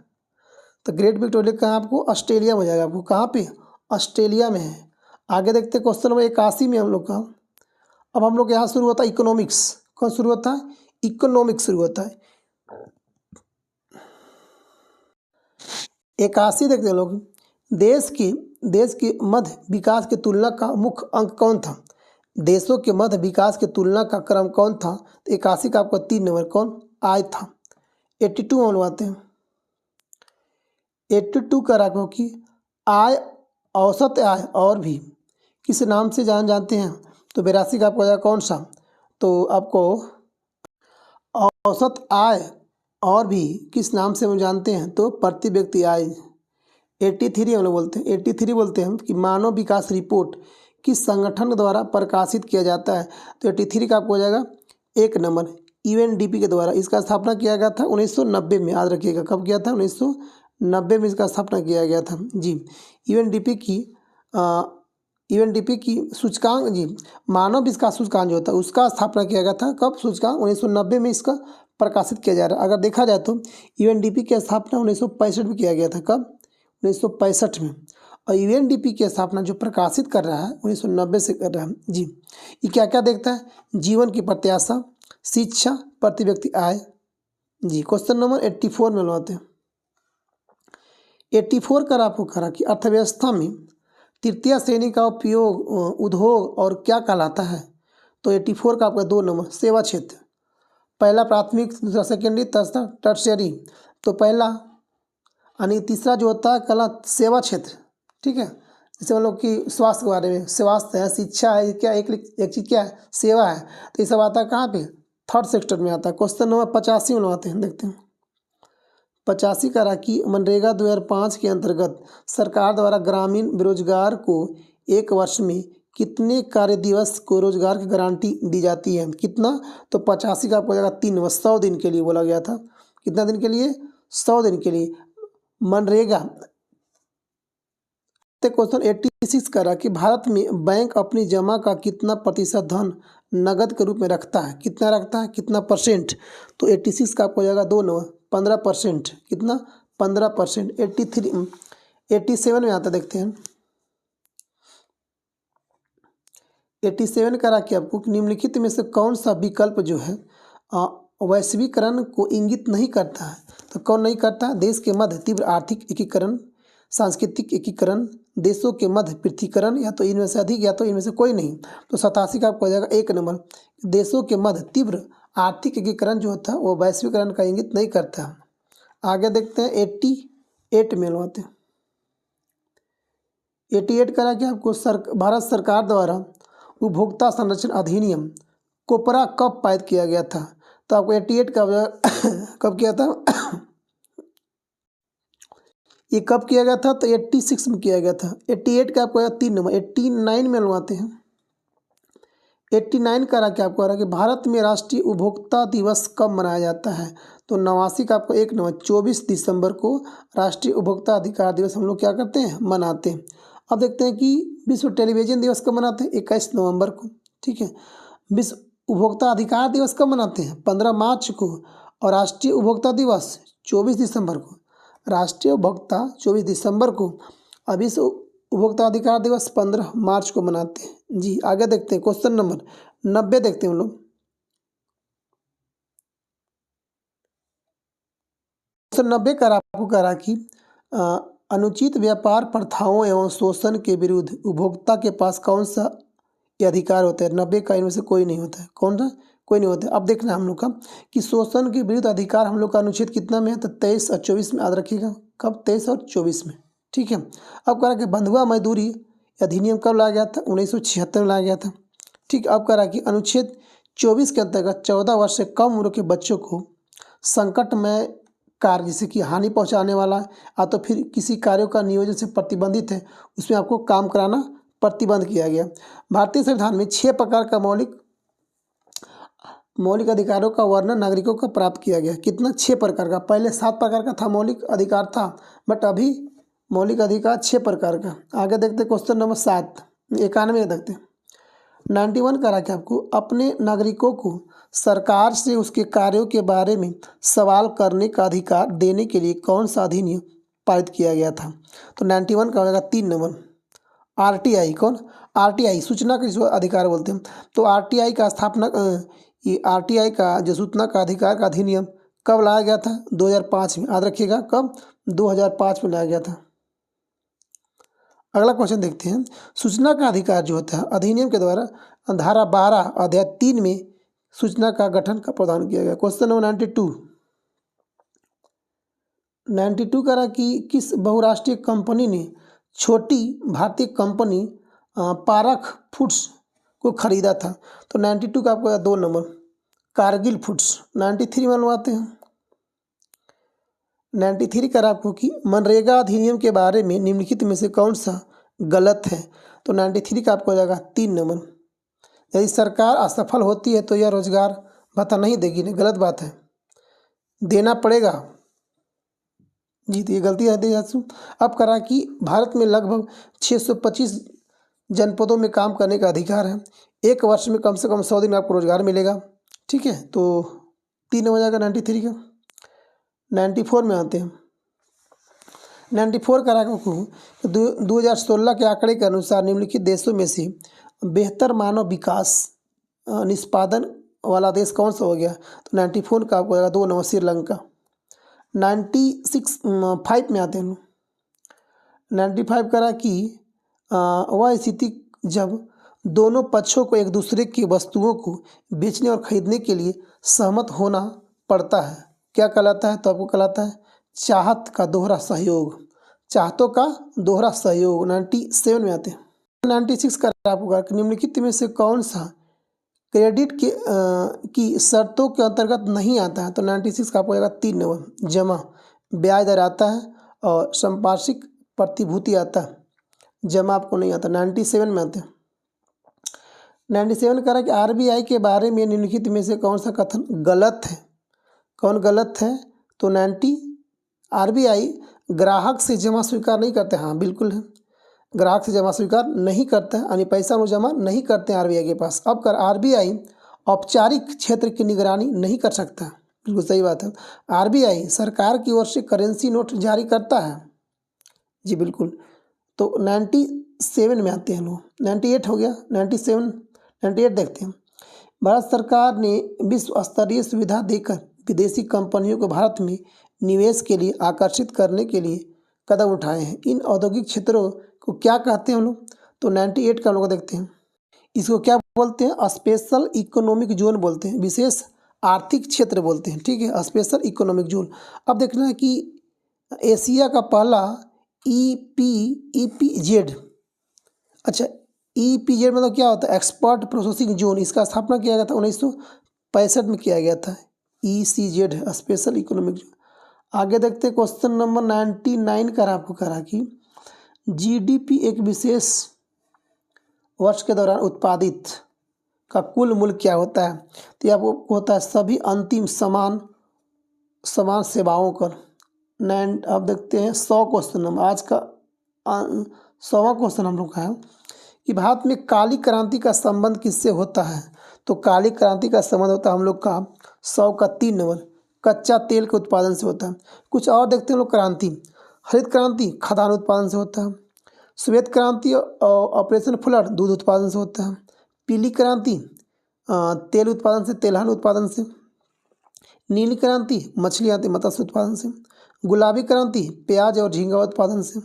तो ग्रेट विक्टोरिया कहाँ आपको? ऑस्ट्रेलिया में हो जाएगा। आपको कहाँ पे? ऑस्ट्रेलिया में है। आगे देखते हैं क्वेश्चन नंबर 81 में हम लोग का। अब हम लोग यहाँ शुरू होता है इकोनॉमिक्स। कौन शुरू होता है? इकोनॉमिक्स शुरू होता है। 81 देखते हैं लोग, देश के मध्य विकास की तुलना का मुख्य अंक कौन था? देशों के मध्य विकास की तुलना का क्रम कौन था? तो 81 का आपका 3 नंबर कौन? आय था। 82 में बनवाते हैं। 82 का रखो कि आय, औसत आय और भी किस नाम से जानते हैं? तो 82 का आपको कौन सा? तो आपको औसत आय और भी किस नाम से हम जानते हैं? तो प्रति व्यक्ति आय। 83 हम लोग बोलते हैं, 83 बोलते हैं कि मानव विकास रिपोर्ट किस संगठन द्वारा प्रकाशित किया जाता है? तो 83 का आपको हो जाएगा 1 नंबर यूएनडीपी के द्वारा। इसका स्थापना किया गया था 1990 में। याद रखिएगा, कब किया था? 1990 में इसका स्थापना किया गया था जी। यूएनडीपी की सूचकांक जी, मानव विकास सूचकांक जो होता है उसका स्थापना किया गया था। कब? सूचकांक 1990 में इसका प्रकाशित किया जा रहा है। अगर देखा जाए तो यूएनडीपी की स्थापना 1965 में किया गया था। कब? 1965 में। और यूएनडीपी की स्थापना जो प्रकाशित कर रहा है 1990 से कर रहा है जी। ये क्या क्या देखता है? जीवन की प्रत्याशा, शिक्षा, प्रति व्यक्ति आय जी। क्वेश्चन नंबर 84 में लाते हैं। 84 का आपको करा कि अर्थव्यवस्था में तृतीय श्रेणी का उपयोग उद्योग और क्या कहलाता है? तो 84 का आपका 2 नंबर सेवा क्षेत्र। पहला प्राथमिक, दूसरा सेकेंडरी, तीसरा टर्शियरी। तो पहला यानी तीसरा जो होता है कला सेवा क्षेत्र, ठीक है। जैसे हम लोग की स्वास्थ्य के बारे में, स्वास्थ्य है, शिक्षा है, क्या एक चीज़ क्या है? सेवा है। तो ये सब आता है कहाँ पे? थर्ड सेक्टर में आता है। क्वेश्चन नंबर 85 में आते हैं, देखते हैं। 85 का रहा कि मनरेगा 2005 के अंतर्गत सरकार द्वारा ग्रामीण बेरोजगार को एक वर्ष में कितने कार्य दिवस को रोजगार की गारंटी दी जाती है? कितना? तो 85 का आपको हो जाएगा 3 नंबर 100 दिन के लिए बोला गया था। कितना दिन के लिए? 100 दिन के लिए मनरेगा। क्वेश्चन 86 का रहा कि भारत में बैंक अपनी जमा का कितना प्रतिशत धन नगद के रूप में रखता है? कितना रखता है? कितना परसेंट? तो 86 का आपको हो जाएगा 2 नंबर 15%। कितना? 15%। 87 में आता, देखते हैं। 87 का रहा कि आपको निम्नलिखित में से कौन सा विकल्प जो है वैश्वीकरण को इंगित नहीं करता है? तो कौन नहीं करता? देश के मध्य तीव्र आर्थिक एकीकरण, सांस्कृतिक एकीकरण, देशों के मध्य पृथ्वीकरण, या तो इनमें से अधिक या तो इनमें से कोई नहीं। तो 87 का आपको हो जाएगा 1 नंबर देशों के मध्य तीव्र आर्थिक एकीकरण जो होता है वो वैश्वीकरण का इंगित नहीं करता। आगे देखते हैं 88 में लाते हैं। 88 करा कि आपको भारत सरकार द्वारा उपभोक्ता संरक्षण अधिनियम कोपरा कब पारित किया गया था? तो आपको 88 का कब किया था? ये कब किया गया था? तो 86 में किया गया था। 88 का आपको 3 नंबर। 89 में लगवाते हैं। 89 करा क्या आपको आ रहा है कि भारत में राष्ट्रीय उपभोक्ता दिवस कब मनाया जाता है? तो 89 का आपको 1 नंबर 24 दिसंबर को राष्ट्रीय उपभोक्ता अधिकार दिवस हम लोग क्या करते हैं? मनाते हैं। अब देखते हैं कि विश्व टेलीविजन दिवस कब मनाते हैं? 21 नवंबर को। ठीक है। विश्व उपभोक्ता अधिकार दिवस कब मनाते हैं? 15 मार्च को। और राष्ट्रीय उपभोक्ता दिवस 24 दिसंबर को। राष्ट्रीय उपभोक्ता 24 दिसंबर को। अब विश्व उपभोक्ता अधिकार दिवस 15 मार्च को मनाते हैं। जी आगे देखते हैं क्वेश्चन नंबर 90 देखते हैं हम लोग। क्वेश्चन 90 का आपको करा कि अनुचित व्यापार प्रथाओं एवं शोषण के विरुद्ध उपभोक्ता के पास कौन सा ये अधिकार होता है? 90 का इनमें से कोई नहीं होता है। कौन सा? कोई नहीं होता है। अब देखना हम लोग का कि शोषण के विरुद्ध अधिकार हम लोग का अनुच्छेद कितना में है? तो 23 और 24 में याद रखिएगा। कब? 23 और 24 में। ठीक है। अब करा कि बंधुआ मजदूरी अधिनियम कब लाया गया था? 1976 में लाया गया था। ठीक। अब करा कि अनुच्छेद 24 के अंतर्गत 14 वर्ष से कम उम्र के बच्चों को संकटमय कार्य जैसे कि हानि पहुंचाने वाला या तो फिर किसी कार्यों का नियोजन से प्रतिबंधित है उसमें आपको काम कराना प्रतिबंध किया गया। भारतीय संविधान में 6 प्रकार का मौलिक अधिकारों का वर्णन नागरिकों को प्राप्त किया गया। कितना? 6 प्रकार का। पहले 7 प्रकार का था मौलिक अधिकार था, बट अभी मौलिक अधिकार 6 प्रकार का। आगे देखते क्वेश्चन नंबर 7 91 देखते 91 करा के आपको अपने नागरिकों को सरकार से उसके कार्यों के बारे में सवाल करने का अधिकार देने के लिए कौन सा अधिनियम पारित किया गया था? तो 91 का हो जाएगा 3 नंबर आरटीआई। कौन? आरटीआई सूचना का जिसको अधिकार बोलते हैं। तो आरटीआई का स्थापना ये आरटीआई का जो सूचना का अधिकार का अधिनियम कब लाया गया था? 2005 में। याद रखिएगा कब? 2005 में लाया गया था। अगला क्वेश्चन देखते हैं। सूचना का अधिकार जो होता है अधिनियम के द्वारा धारा 12 अध्याय 3 में सूचना का गठन का प्रावधान किया गया। क्वेश्चन नंबर 92 करा कि किस बहुराष्ट्रीय कंपनी ने छोटी भारतीय कंपनी पारख फूड्स को खरीदा था? तो 92 का आपको 2 नंबर कारगिल फूड्स। 93 मनवाते हैं। 93 करा आपको कि मनरेगा अधिनियम के बारे में निम्नलिखित में से कौन सा गलत है? तो 93 का आपको हो जाएगा 3 नंबर यदि सरकार असफल होती है तो यह रोजगार भत्ता नहीं देगी। नहीं, गलत बात है, देना पड़ेगा। जी तो ये गलती है। अब करा कि भारत में लगभग 625 जनपदों में काम करने का अधिकार है। 1 वर्ष में कम से कम 100 दिन आपको रोजगार मिलेगा। ठीक है। तो 3 हो जाएगा 93 का। 94 में आते हैं। 94 करा को 2016 के आंकड़े के अनुसार निम्नलिखित देशों में से बेहतर मानव विकास निष्पादन वाला देश कौन सा हो गया? तो 94 का आपको 2 नंबर श्रीलंका। 95 में आते हैं। 95 करा कि वह स्थिति जब दोनों पक्षों को एक दूसरे की वस्तुओं को बेचने और खरीदने के लिए सहमत होना पड़ता है क्या कहलाता है? तो आपको कहलाता है चाहत का दोहरा सहयोग। चाहतों का दोहरा सहयोग। 97 में आते हैं। 96 का आपको निम्नलिखित में से कौन सा क्रेडिट के की शर्तों के अंतर्गत नहीं आता है? तो 96 का आपको 3 नंबर जमा ब्याज दर आता है और संपार्श्विक प्रतिभूति आता है। जमा आपको नहीं आता। 97 में आते हैं। 97 कह रहा है कि आरबीआई के बारे में निम्नलिखित में से कौन सा कथन गलत है? कौन गलत है? तो 90 आरबीआई ग्राहक से जमा स्वीकार नहीं करते। हाँ बिल्कुल है, ग्राहक से जमा स्वीकार नहीं करते हैं, यानी पैसा वो जमा नहीं करते हैं आरबीआई के पास। अब कर आरबीआई औपचारिक क्षेत्र की निगरानी नहीं कर सकता। बिल्कुल सही बात है। आरबीआई सरकार की ओर से करेंसी नोट जारी करता है। जी बिल्कुल। तो 97 में आते हैं लोग। 98 हो गया। 98 देखते हैं। भारत सरकार ने विश्व स्तरीय सुविधा देकर विदेशी कंपनियों को भारत में निवेश के लिए आकर्षित करने के लिए कदम उठाए हैं। इन औद्योगिक क्षेत्रों को क्या कहते हैं हम लोग? तो 98 का हम लोग देखते हैं। इसको क्या बोलते हैं? स्पेशल इकोनॉमिक जोन बोलते हैं, विशेष आर्थिक क्षेत्र बोलते हैं। ठीक है, स्पेशल इकोनॉमिक जोन। अब देखना है कि एशिया का पहला EPZ, अच्छा EPZ मतलब क्या होता है? Expert processing zone. इसका स्थापना किया गया था 1965 में किया गया था। ECZ special economic zone. आगे देखते हैं क्वेश्चन नंबर 99 करा आपको करा कि जीडीपी एक विशेष वर्ष के दौरान उत्पादित का कुल मूल्य क्या होता है। तो ये आपको होता है सभी अंतिम समान सेवाओं कर। अब देखते हैं 100 क्वेश्चन नंबर आज का 100वां क्वेश्चन हम लोग का है कि भारत में काली क्रांति का संबंध किससे होता है। तो काली क्रांति का संबंध होता है हम लोग का 100 का 3 नंबर कच्चा तेल के उत्पादन से होता है। कुछ और देखते हैं हम लोग क्रांति। हरित क्रांति खाद्यान्न उत्पादन से होता है। श्वेत क्रांति ऑपरेशन फ्लड दूध उत्पादन से होता है। पीली क्रांति तेल उत्पादन से तेलहन उत्पादन से। नीली क्रांति मछली आदि मत्स्य उत्पादन से। गुलाबी क्रांति प्याज और झींगा उत्पादन से।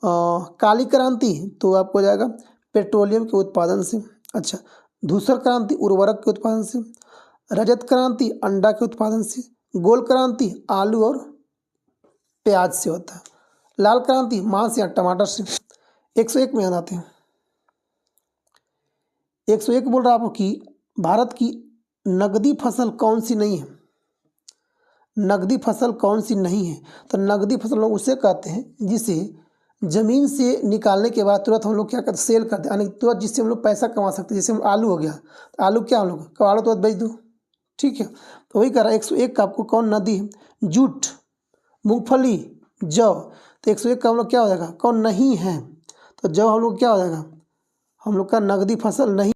काली क्रांति तो आपको हो जाएगा पेट्रोलियम के उत्पादन से। अच्छा, धूसर क्रांति उर्वरक के उत्पादन से। रजत क्रांति अंडा के उत्पादन से। गोल क्रांति आलू और प्याज से होता है। लाल क्रांति मांस या टमाटर से। 101 में आते हैं। 101 बोल रहा आपको कि भारत की नगदी फसल कौन सी नहीं है। नगदी फसल कौन सी नहीं है। तो नगदी फसल लोग उसे कहते हैं जिसे ज़मीन से निकालने के बाद तुरंत हम लोग क्या करते हैं सेल करते हैं, यानी तुरंत जिससे हम लोग पैसा कमा सकते हैं। जैसे हम आलू हो गया तो आलू क्या हम लोग कबाड़ो तुरंत बेच दो, ठीक है। तो वही कह रहा है 101 का आपको कौन नदी है। जूट, मूंगफली, जौ। तो 101 का हम लोग क्या हो जाएगा कौन नहीं है। तो जौ हम लोग क्या हो जाएगा हम लोग का नगदी फसल नहीं।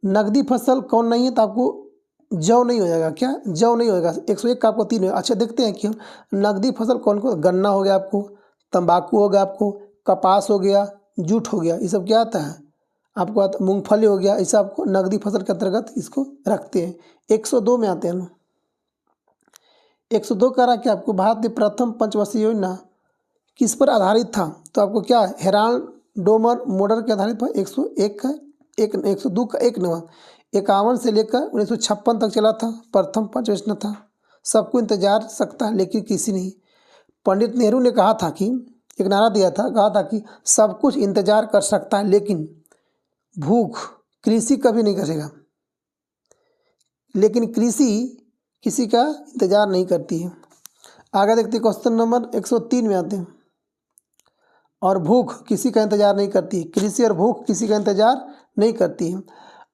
नगदी फसल कौन नहीं है तो आपको जौ नहीं हो जाएगा। क्या जौ नहीं होगा। 101 का आपको 3 है। अच्छा, देखते हैं कि नगदी फसल कौन कौन। गन्ना हो गया आपको, तंबाकू हो गया आपको, कपास हो गया, जूट हो गया, ये सब क्या आता है आपको आता। मूंगफली हो गया, इसे आपको नगदी फसल के अंतर्गत इसको रखते हैं। 102 में आते हैं। 102 कह रहा कि आपको भारत में प्रथम पंचवर्षीय योजना किस पर आधारित था। तो आपको क्या है हेराल्ड डोमर मॉडल के आधारित पर 101 का 102 का 1 नंबर 51 से लेकर 1956 तक चला था। प्रथम पंचवर्षीय था। सबको इंतजार सकता है लेकिन किसी नहीं। पंडित नेहरू ने कहा था कि एक नारा दिया था, कहा था कि सब कुछ इंतजार कर सकता है लेकिन भूख कृषि कभी नहीं करेगा। लेकिन कृषि किसी का इंतजार नहीं करती है। आगे देखते हैं क्वेश्चन नंबर 103 में आते हैं। और भूख किसी का इंतजार नहीं करती। कृषि और भूख किसी का इंतजार नहीं करती है।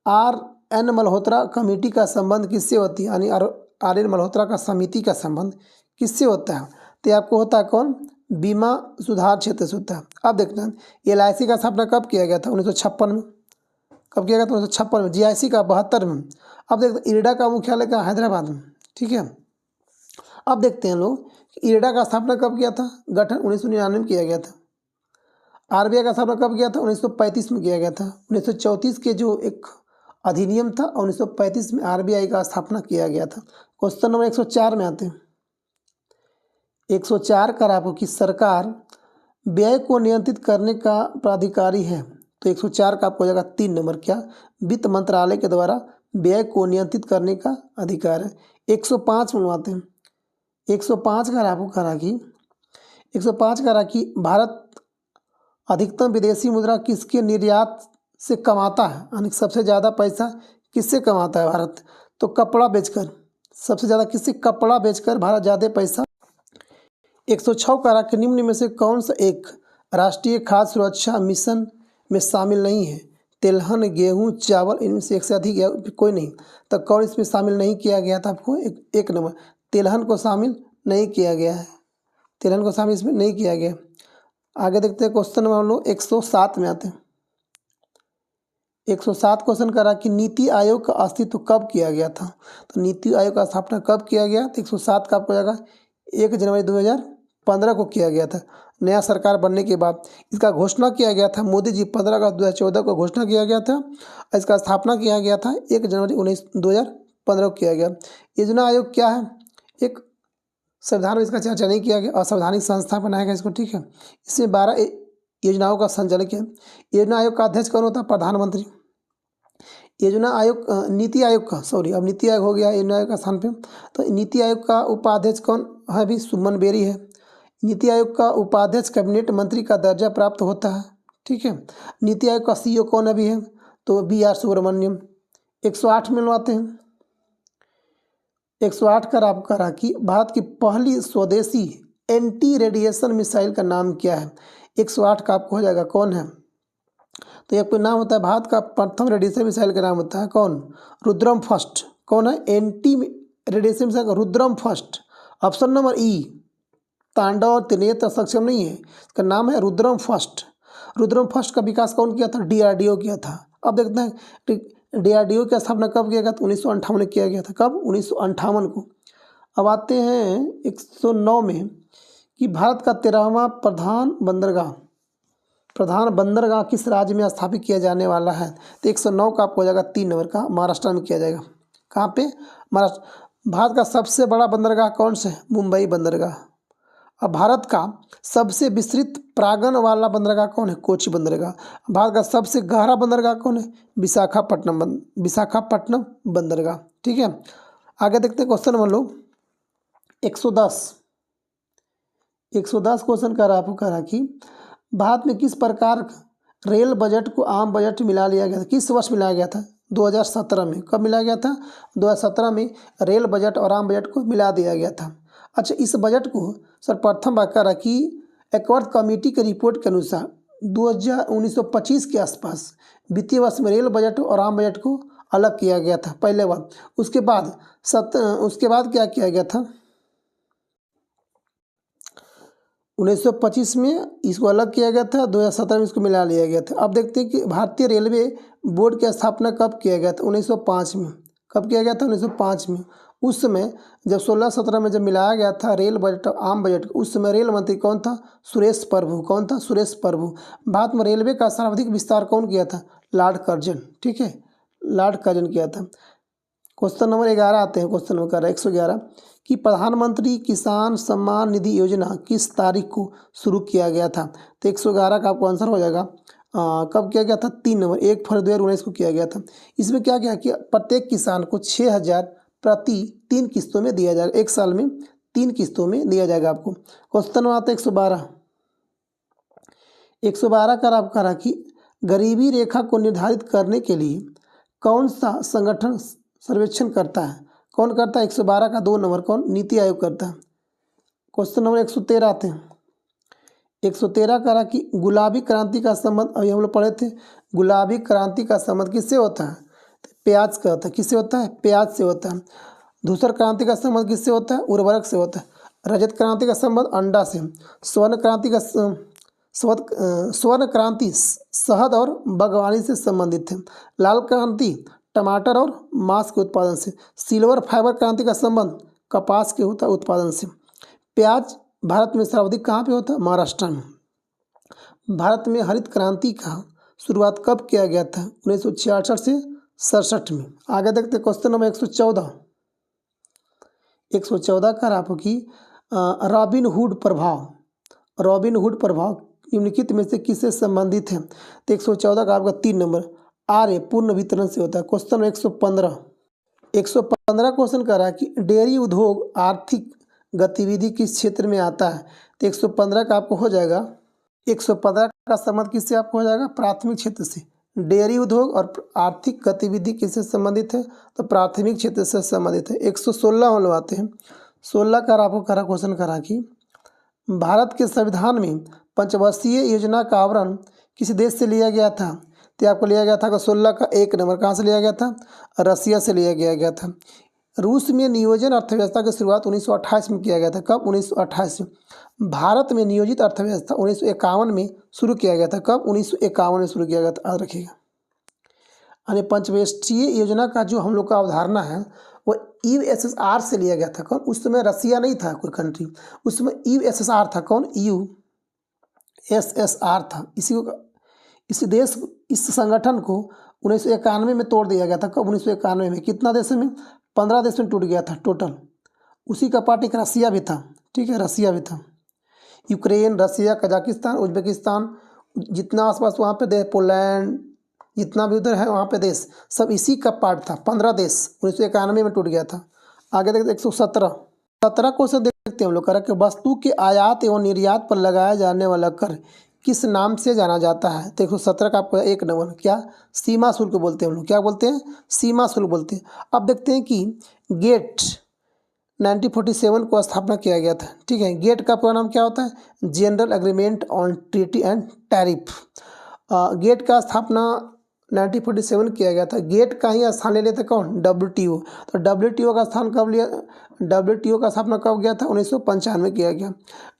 RN मल्होत्रा कमेटी का संबंध किससे होती है, यानी RN मल्होत्रा का समिति का संबंध किससे होता है। तो आपको होता है कौन बीमा सुधार क्षेत्र से होता है। अब देखना LIC का स्थापना कब किया गया था 1956 में। कब किया गया था 1956 में। GIC का 72 में। अब देखते हैं IRDA का मुख्यालय का हैदराबाद में, ठीक है। अब देखते हैं लोग IRDA का स्थापना कब किया था। गठन 1999 में किया गया था। RBI का स्थापना कब किया था 1935 में किया गया था। 1934 के जो एक अधिनियम था 1935 में RBI का स्थापना किया गया था। क्वेश्चन नंबर 104 में आते हैं। 104 कर आपको कि सरकार व्यय को नियंत्रित करने का प्राधिकारी है। तो 104 का आपको हो जाएगा 3 नंबर क्या वित्त मंत्रालय के द्वारा व्यय को नियंत्रित करने का अधिकार है। 105 में आते हैं। 105 का आपको करा कि 105 करा कि भारत अधिकतम विदेशी मुद्रा किसके निर्यात से कमाता है, यानी सबसे ज़्यादा पैसा किससे कमाता है भारत। तो कपड़ा बेचकर। सबसे ज़्यादा किससे कपड़ा बेचकर भारत ज़्यादा पैसा। 106 करा कि निम्न में से कौन सा एक राष्ट्रीय खाद्य सुरक्षा मिशन में शामिल नहीं है। तिलहन, गेहूं, चावल, इनमें से एक से अधिक या कोई नहीं। तो कौन इसमें शामिल नहीं किया गया था आपको। एक नंबर तिलहन को शामिल नहीं किया गया है। तिलहन को शामिल इसमें नहीं किया गया। आगे देखते हैं क्वेश्चन नंबर हम लोग 107 में आते हैं। 107 क्वेश्चन करा कि नीति आयोग का अस्तित्व कब किया गया था। तो नीति आयोग का स्थापना कब किया गया। तो 107 का आपको जाएगा 1 जनवरी 2015 को किया गया था। नया सरकार बनने के बाद इसका घोषणा किया गया था। मोदी जी 15 अगस्त 2014 को घोषणा किया गया था। इसका स्थापना किया गया था 1 जनवरी 2015 को किया गया। योजना आयोग क्या है। एक संविधान में इसका चर्चा नहीं किया गया। असंवैधानिक संस्था बनाया गया इसको, ठीक है। इसमें 12 योजनाओं का संचालन किया। योजना आयोग का अध्यक्ष कौन होता है प्रधानमंत्री। योजना आयोग नीति आयोग का अब नीति आयोग हो गया योजना आयोग का स्थान पे। तो नीति आयोग का उपाध्यक्ष कौन है अभी सुमन बेरी है। नीति आयोग का उपाध्यक्ष कैबिनेट मंत्री का दर्जा प्राप्त होता है, ठीक है। नीति आयोग का CEO कौन अभी है तो BR सुब्रमण्यम। 108 में आते हैं। 108 का आपको करा कि भारत की पहली स्वदेशी एंटी रेडिएशन मिसाइल का नाम क्या है। 108 का आपको हो जाएगा कौन है। तो एक नाम होता है भारत का प्रथम रेडिएशन मिसाइल का नाम होता है कौन, रुद्रम फर्स्ट। कौन है anti radiation missile, Rudram first. Option number ई, तांडव और त्रिनेत्र सक्षम नहीं है, इसका नाम है रुद्रम फर्स्ट। रुद्रम फर्स्ट का विकास कौन किया था, डीआरडीओ किया था। अब देखते हैं डीआरडीओ की स्थापना कब किया गया था, 1958 में किया गया था। कब, 1958 को। अब आते हैं 109 में कि भारत का 13वां प्रधान बंदरगाह किस राज्य में स्थापित किया जाने वाला है। तो 109 का आपको हो जाएगा 3 नंबर का, महाराष्ट्र में किया जाएगा। कहाँ पे, महाराष्ट्र। भारत का सबसे बड़ा बंदरगाह कौन सा है, मुंबई बंदरगाह। अब भारत का सबसे विस्तृत प्रांगण वाला बंदरगाह कौन है, कोची बंदरगाह। भारत का सबसे गहरा बंदरगाह कौन है, विशाखापट्टनम बंदरगाह। ठीक है, आगे देखते हैं क्वेश्चन नंबर 110 क्वेश्चन कर आपको करा कि भारत में किस प्रकार रेल बजट को आम बजट मिला लिया गया था, किस वर्ष मिलाया गया था, 2017 में। कब मिलाया गया था, 2017 में रेल बजट और आम बजट को मिला दिया गया था। अच्छा, इस बजट को सर्वप्रथम बात करा कि एक्वर्थ कमेटी की रिपोर्ट के अनुसार 1925 के आसपास वित्तीय वर्ष में रेल बजट और आम बजट को अलग किया गया था, पहले बार। उसके बाद क्या किया गया था, 1925 में इसको अलग किया गया था, 2017 में इसको मिला लिया गया था। अब देखते हैं कि भारतीय रेलवे बोर्ड की स्थापना कब किया गया था, 1905 में। कब किया गया था, 1905 में। उस समय जब 16-17 में जब मिलाया गया था रेल बजट और आम बजट, उस समय रेल मंत्री कौन था, सुरेश प्रभु। कौन था, सुरेश प्रभु। भारत में रेलवे का सर्वाधिक विस्तार कौन किया था, लॉर्ड कर्जन। ठीक है, लॉर्ड कर्जन किया था। क्वेश्चन नंबर 11 आते हैं, क्वेश्चन नंबर 111 कि प्रधानमंत्री किसान सम्मान निधि योजना किस तारीख को शुरू किया गया था। तो 111 का आपको आंसर हो जाएगा कब किया गया था, 3 नंबर 1 फरवरी 2019 को किया गया था। इसमें क्या किया कि प्रत्येक किसान को 6,000 प्रति 3 किस्तों में दिया जाएगा, एक साल में 3 किस्तों में दिया जाएगा आपको। क्वेश्चन नंबर आता है 112 का आप करा कि गरीबी रेखा को निर्धारित करने के लिए कौन सा संगठन सर्वेक्षण करता है। कौन करता है, 112 का 2 नंबर कौन, नीति आयोग करता है। क्वेश्चन नंबर 113 आते हैं, 113 करा कि गुलाबी क्रांति का संबंध, अभी हम लोग पढ़े थे, गुलाबी क्रांति का संबंध किससे होता है, प्याज का होता है। किससे होता है, प्याज से होता है। धूसर क्रांति का संबंध किससे होता है, उर्वरक से होता है। रजत क्रांति का संबंध अंडा से। स्वर्ण क्रांति शहद और बागवानी से संबंधित है। लाल क्रांति टमाटर और मांस के उत्पादन से। सिल्वर फाइबर क्रांति का संबंध कपास के होता उत्पादन से। प्याज भारत में सर्वाधिक कहाँ पे होता है, महाराष्ट्र में। भारत में हरित क्रांति का शुरुआत कब किया गया था, 1966 से 67 में। आगे देखते क्वेश्चन नंबर 114 का आपको कि रॉबिनहुड प्रभाव निम्नलिखित में से किससे संबंधित है। तो 114 का आपका 3 नंबर आर्य पूर्ण वितरण से होता है। क्वेश्चन 115 क्वेश्चन कर रहा है कि डेयरी उद्योग आर्थिक गतिविधि किस क्षेत्र में आता है। तो 115 का आपको हो जाएगा, 115 का संबंध किससे आपको हो जाएगा, प्राथमिक क्षेत्र से। डेयरी उद्योग और आर्थिक गतिविधि किससे संबंधित है, तो प्राथमिक क्षेत्र से संबंधित है। 116 हम लोग आते हैं, 16 का आपको करा क्वेश्चन करा कि भारत के संविधान में पंचवर्षीय योजना का आवरण किस देश से लिया गया था। तो आपको लिया गया था 16 का 1 नंबर कहाँ से लिया गया था, रसिया से लिया गया था। रूस में नियोजन अर्थव्यवस्था की शुरुआत 1928 में किया गया था। कब, 1928 में। भारत में नियोजित अर्थव्यवस्था 1951 में शुरू किया गया था। कब, 1951 में शुरू किया गया था, याद रखिएगा। यानी पंचवर्षीय योजना का जो हम लोग का अवधारणा है वो यूएसएसआर से लिया गया था। कौन, उस समय रसिया नहीं था कोई कंट्री, उस समय यूएसएसआर था। कौन, यूएसएसआर था। इस संगठन को 1991 में तोड़ दिया गया था। कब, 1991 में। कितना देश में, 15 देश में टूट गया था टोटल। उसी का पार्ट एक रसिया भी था। ठीक है, रसिया भी था। यूक्रेन, रसिया, कजाकिस्तान, उज्बेकिस्तान, जितना आसपास वहाँ पे देश, पोलैंड, जितना भी उधर है वहाँ पे देश, सब इसी का पार्ट था। 15 देश 1991 में टूट गया था। आगे देखते 117 क्वेश्चन देखते हैं हम लोग। करा कि वस्तु के आयात एवं निर्यात पर लगाया जाने वाला कर किस नाम से जाना जाता है। तो 117 का आपको 1 नंबर क्या, सीमा शुल्क बोलते हैं हम लोग। क्या बोलते हैं, सीमा शुल्क बोलते हैं। अब देखते हैं कि गेट 1947 को स्थापना किया गया था। ठीक है, गेट का पूरा नाम क्या होता है? General agreement on treaty and tariff. GATT का स्थापना 1947 किया गया था। गेट का ही स्थान ले लेते कौन? WTO। तो WTO का स्थान कब लिया? WTO का स्थापना कब गया था? 1995 किया गया।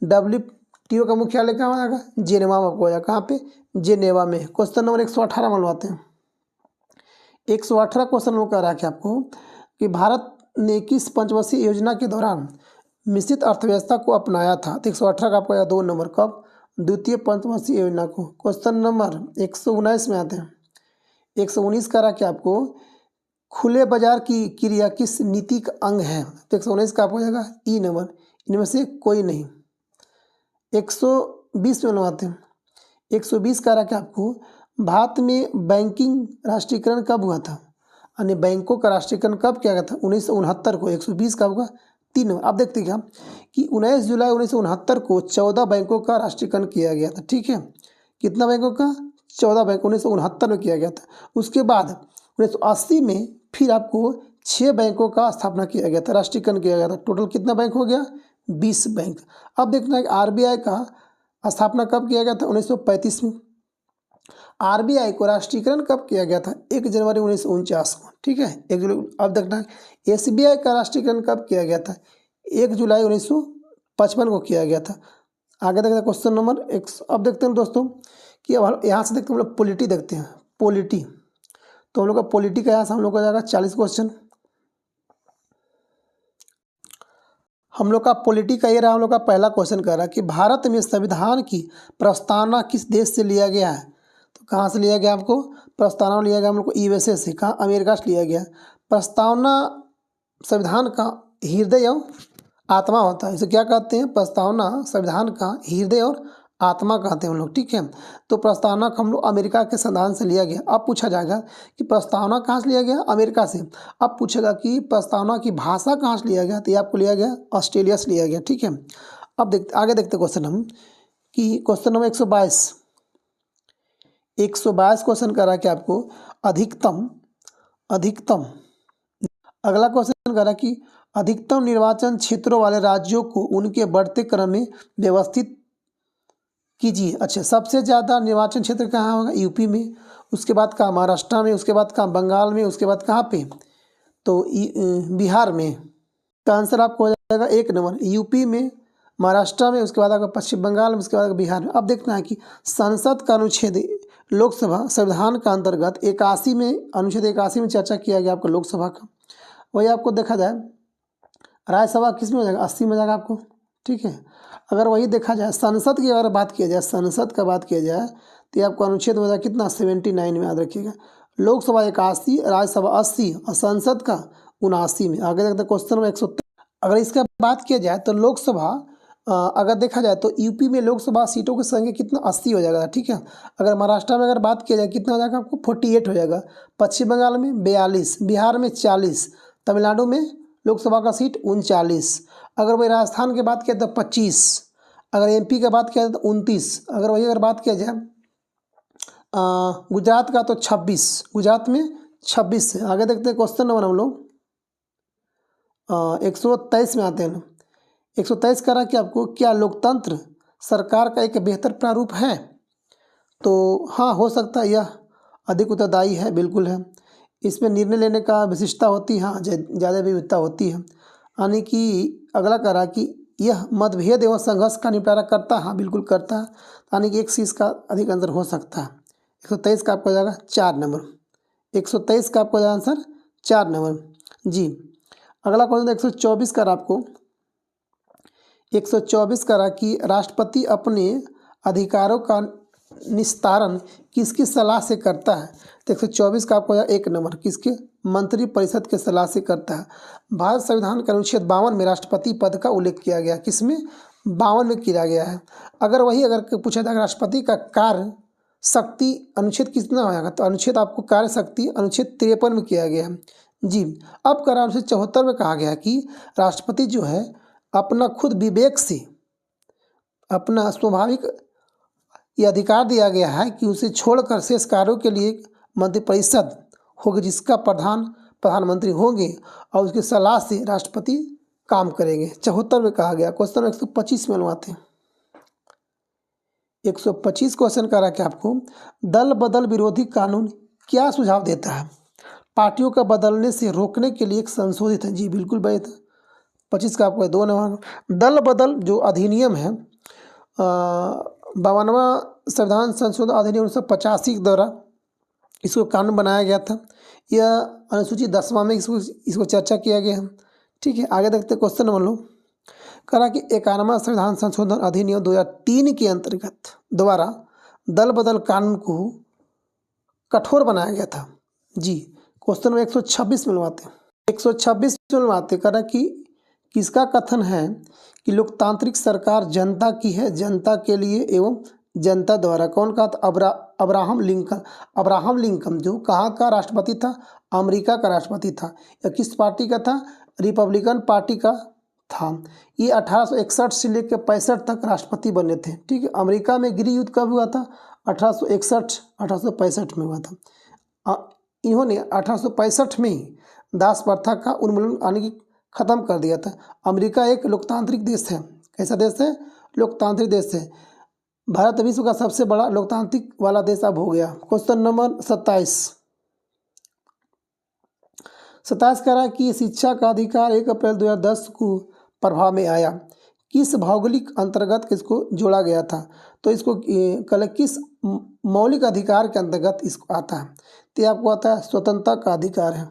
WTO का मुख्यालय कहाँ आएगा? जेनेवा में आपको आएगा। कहाँ पे? जेनेवा में। क्वेश्चन नंबर 118 मनवाते हैं। 118 क्वेश्चन नंबर कह रहा है कि आपको कि भारत ने किस पंचवर्षीय योजना के दौरान मिश्रित अर्थव्यवस्था को अपनाया था? तो 118 का आपको आया 2 नंबर। कब? द्वितीय पंचवर्षीय योजना को। क्वेश्चन नंबर 119 में आते हैं। 119 कह रहा कि आपको खुले बाजार की क्रिया किस नीति का अंग है? तो 119 का आपको जाएगा ई नंबर, इनमें से कोई नहीं। 120 में बनवाते हैं। 120 कह रहा कि आपको भारत में बैंकिंग राष्ट्रीयकरण कब हुआ था? यानी बैंकों का राष्ट्रीयकरण कब किया गया था? 1969 को। 120 का होगा 3 नंबर। आप देखते क्या कि 19 जुलाई 1969 को 14 बैंकों का राष्ट्रीयकरण किया गया था। ठीक है, कितना बैंकों का? 14 बैंक 1969 में किया गया था। उसके बाद 1980 में फिर आपको 6 बैंकों का स्थापना किया गया था, राष्ट्रीयकरण किया गया था। टोटल कितना बैंक हो गया? 20 बैंक। अब देखना है कि RBI का स्थापना कब किया गया था? 1935 में। RBI को राष्ट्रीयकरण कब किया गया था? 1 जनवरी 1949 को। ठीक है, 1 जुलाई। अब देखना है SBI का राष्ट्रीयकरण कब किया गया था? 1 जुलाई 1955 को किया गया था। आगे देखते हैं क्वेश्चन नंबर 1। अब देखते हैं दोस्तों कि अब यहाँ से देखते हैं हम लोग पॉलिटी देखते हैं। पॉलिटी, तो हम लोग का पॉलिटी का यहाँ से हम लोग का जाएगा 40 क्वेश्चन। हम लोग का पॉलिटी का ये रहा। हम लोग का पहला क्वेश्चन कह रहा है कि भारत में संविधान की प्रस्तावना किस देश से लिया गया है? तो कहाँ से लिया गया? आपको प्रस्तावना लिया गया हम लोग को USA से। कहाँ? अमेरिका से लिया गया। प्रस्तावना संविधान का हृदय और आत्मा होता है। इसे क्या कहते हैं? प्रस्तावना संविधान का हृदय और आत्मा कहते हैं हम लोग। ठीक है, तो प्रस्तावना को हम लोग अमेरिका के संविधान से लिया गया। अब पूछा जाएगा कि प्रस्तावना कहाँ से लिया गया? अमेरिका से। अब पूछेगा कि प्रस्तावना की भाषा कहाँ से लिया गया? तो ये आपको लिया गया ऑस्ट्रेलिया से लिया गया। ठीक है, अब आगे देखते क्वेश्चन हम कि क्वेश्चन नंबर 122 क्वेश्चन कर रहा है कि आपको अधिकतम अगला क्वेश्चन कर रहा है कि अधिकतम निर्वाचन क्षेत्रों वाले राज्यों को उनके बढ़ते क्रम में व्यवस्थित कीजिए। अच्छा, सबसे ज़्यादा निर्वाचन क्षेत्र कहाँ होगा? यूपी में। उसके बाद कहाँ? महाराष्ट्र में। उसके बाद कहाँ? बंगाल में। उसके बाद कहाँ पे? तो बिहार में। का आंसर आपको हो जाएगा 1 नंबर, यूपी में, महाराष्ट्र में। उसके बाद आपका पश्चिम बंगाल में। उसके बाद बिहार में। अब देखना है कि संसद का अनुच्छेद लोकसभा संविधान का अंतर्गत 81 में, अनुच्छेद 81 में चर्चा किया गया आपको लोकसभा का। वही आपको देखा जाए राज्यसभा किस में हो जाएगा? 80 में हो जाएगा आपको। ठीक है, अगर वही देखा जाए संसद की अगर बात किया जाए, संसद का बात किया जाए तो ये आपको अनुच्छेद हो जाएगा कितना? 79 में। याद रखिएगा, लोकसभा 81, राज्यसभा 80 और संसद का 79 में। आगे देखते हैं क्वेश्चन नंबर 100। अगर इसका बात किया जाए तो लोकसभा अगर देखा जाए तो यूपी में लोकसभा सीटों की संख्या कितना? 80 हो जाएगा। ठीक है, अगर महाराष्ट्र में अगर बात किया जाए कितना हो जाएगा आपको? 48 हो जाएगा। पश्चिम बंगाल में 42, बिहार में 40, तमिलनाडु में लोकसभा का सीट 39। अगर वही राजस्थान की बात किया तो 25, अगर MP का बात किया जाए तो 29, अगर वही अगर बात किया जाए गुजरात का तो 26, गुजरात में 26 है। आगे देखते हैं क्वेश्चन नंबर हम लोग 123 में आते हैं। 123 कह रहा कि आपको क्या लोकतंत्र सरकार का एक बेहतर प्रारूप है? तो हाँ, हो सकता है, यह अधिक उत्तरदायी है, बिल्कुल है। इसमें निर्णय लेने का विशिष्टता होती है, हाँ, ज़्यादा विविधता होती है। यानी कि अगला कह रहा कि यह मतभेद एवं संघर्ष का निपटारा करता है, हाँ बिल्कुल करता है। यानी कि एक चीज़ का अधिक आंसर हो सकता है। 123 का आपको हो जाएगा 4 नंबर। 123 का आपको आंसर 4 नंबर जी। अगला क्वेश्चन 124 का आपको 124 करा कि राष्ट्रपति अपने अधिकारों का निस्तारण किसकी सलाह से करता है? तो 124 का आपको 1 नंबर, किसके? मंत्रिपरिषद के सलाह से करता है। भारत संविधान के अनुच्छेद 52 में राष्ट्रपति पद का उल्लेख किया गया, किसमें? 52 में किया गया है। अगर पूछा जाएगा राष्ट्रपति का कार्य शक्ति अनुच्छेद कितना हो जाएगा? तो अनुच्छेद आपको कार्य शक्ति अनुच्छेद 53 में किया गया है जी। अब करा अनुच्छेद 74 में कहा गया कि राष्ट्रपति जो है अपना खुद विवेक से, अपना स्वाभाविक ये अधिकार दिया है कि उसे छोड़कर शेष कार्यों के लिए मंत्रिपरिषद होगी जिसका प्रधानमंत्री होंगे और उसकी सलाह से राष्ट्रपति काम करेंगे। 74 में कहा गया। क्वेश्चन 125 में बनवाते हैं। 125 क्वेश्चन कह रहा है कि आपको दल बदल विरोधी कानून क्या सुझाव देता है? पार्टियों का बदलने से रोकने के लिए एक संशोधित है। जी बिल्कुल भाई, 25 का आपको 2 नंबर। दल बदल जो अधिनियम है 52वां संविधान संशोधन अधिनियम 1985 के द्वारा इसको कानून बनाया गया था। यह अनुसूची 10वां में इसको चर्चा किया गया है। ठीक है, आगे देखते क्वेश्चन नंबर लो। करा कि 51वां संविधान संशोधन अधिनियम 2003 के अंतर्गत द्वारा दल बदल कानून को कठोर बनाया गया था। जी क्वेश्चन में 126 मिलवाते हैं। 126 मिलवाते करा कि किसका कथन है कि लोकतांत्रिक सरकार जनता की है, जनता के लिए एवं जनता द्वारा। कौन कहा था? Abraham Lincoln. अब्राहम लिंकन जो कहाँ का राष्ट्रपति था? अमेरिका का राष्ट्रपति था। यह किस पार्टी का था? रिपब्लिकन पार्टी का था। ये 1861 से लेकर 65 तक राष्ट्रपति बने थे। ठीक है, अमेरिका में गृह युद्ध कब हुआ था? 1865 में हुआ था। इन्होंने 1865 में ही दास प्रथा का उन्मूलन यानी कि खत्म कर दिया था। अमेरिका एक लोकतांत्रिक देश है। कैसा देश है? लोकतांत्रिक देश है। भारत विश्व का सबसे बड़ा लोकतांत्रिक वाला देश अब हो गया। क्वेश्चन नंबर 27 कह रहा है कि शिक्षा का अधिकार 1 अप्रैल 2010 को प्रभाव में आया। किस भौगोलिक अंतर्गत इसको जोड़ा गया था? तो इसको कल किस मौलिक अधिकार के अंतर्गत इसको आता है? तो ये आपको आता है स्वतंत्रता का अधिकार है।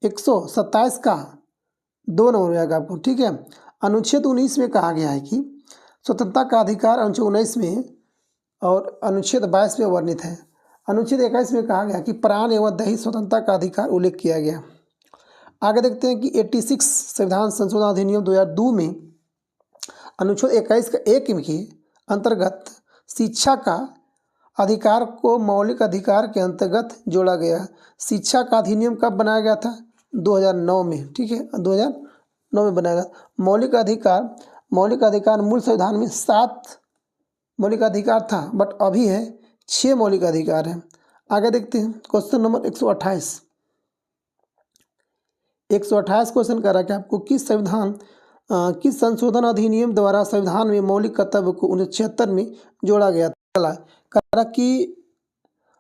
127 का 2 नंबर आएगा आपको। ठीक है, अनुच्छेद 19 में कहा गया है कि स्वतंत्रता का अधिकार अनुच्छेद 19 में और अनुच्छेद 22 में वर्णित है। अनुच्छेद 21 में कहा गया कि प्राण एवं दैहिक स्वतंत्रता का अधिकार उल्लेख किया गया। आगे देखते हैं कि 86 संविधान संशोधन अधिनियम 2002 में अनुच्छेद 21 का 1 के अंतर्गत शिक्षा का अधिकार को मौलिक अधिकार के अंतर्गत जोड़ा गया। शिक्षा का अधिनियम कब बनाया गया था? 2009 में। ठीक है, 2009 में बनाया गया। मौलिक अधिकार मूल संविधान में 7 मौलिक अधिकार था, बट अभी है 6 मौलिक अधिकार हैं। आगे देखते हैं क्वेश्चन नंबर 128 क्वेश्चन कर रहा है कि आपको किस संशोधन अधिनियम द्वारा संविधान में मौलिक कर्तव्य को 1976 में जोड़ा गया था? करा कि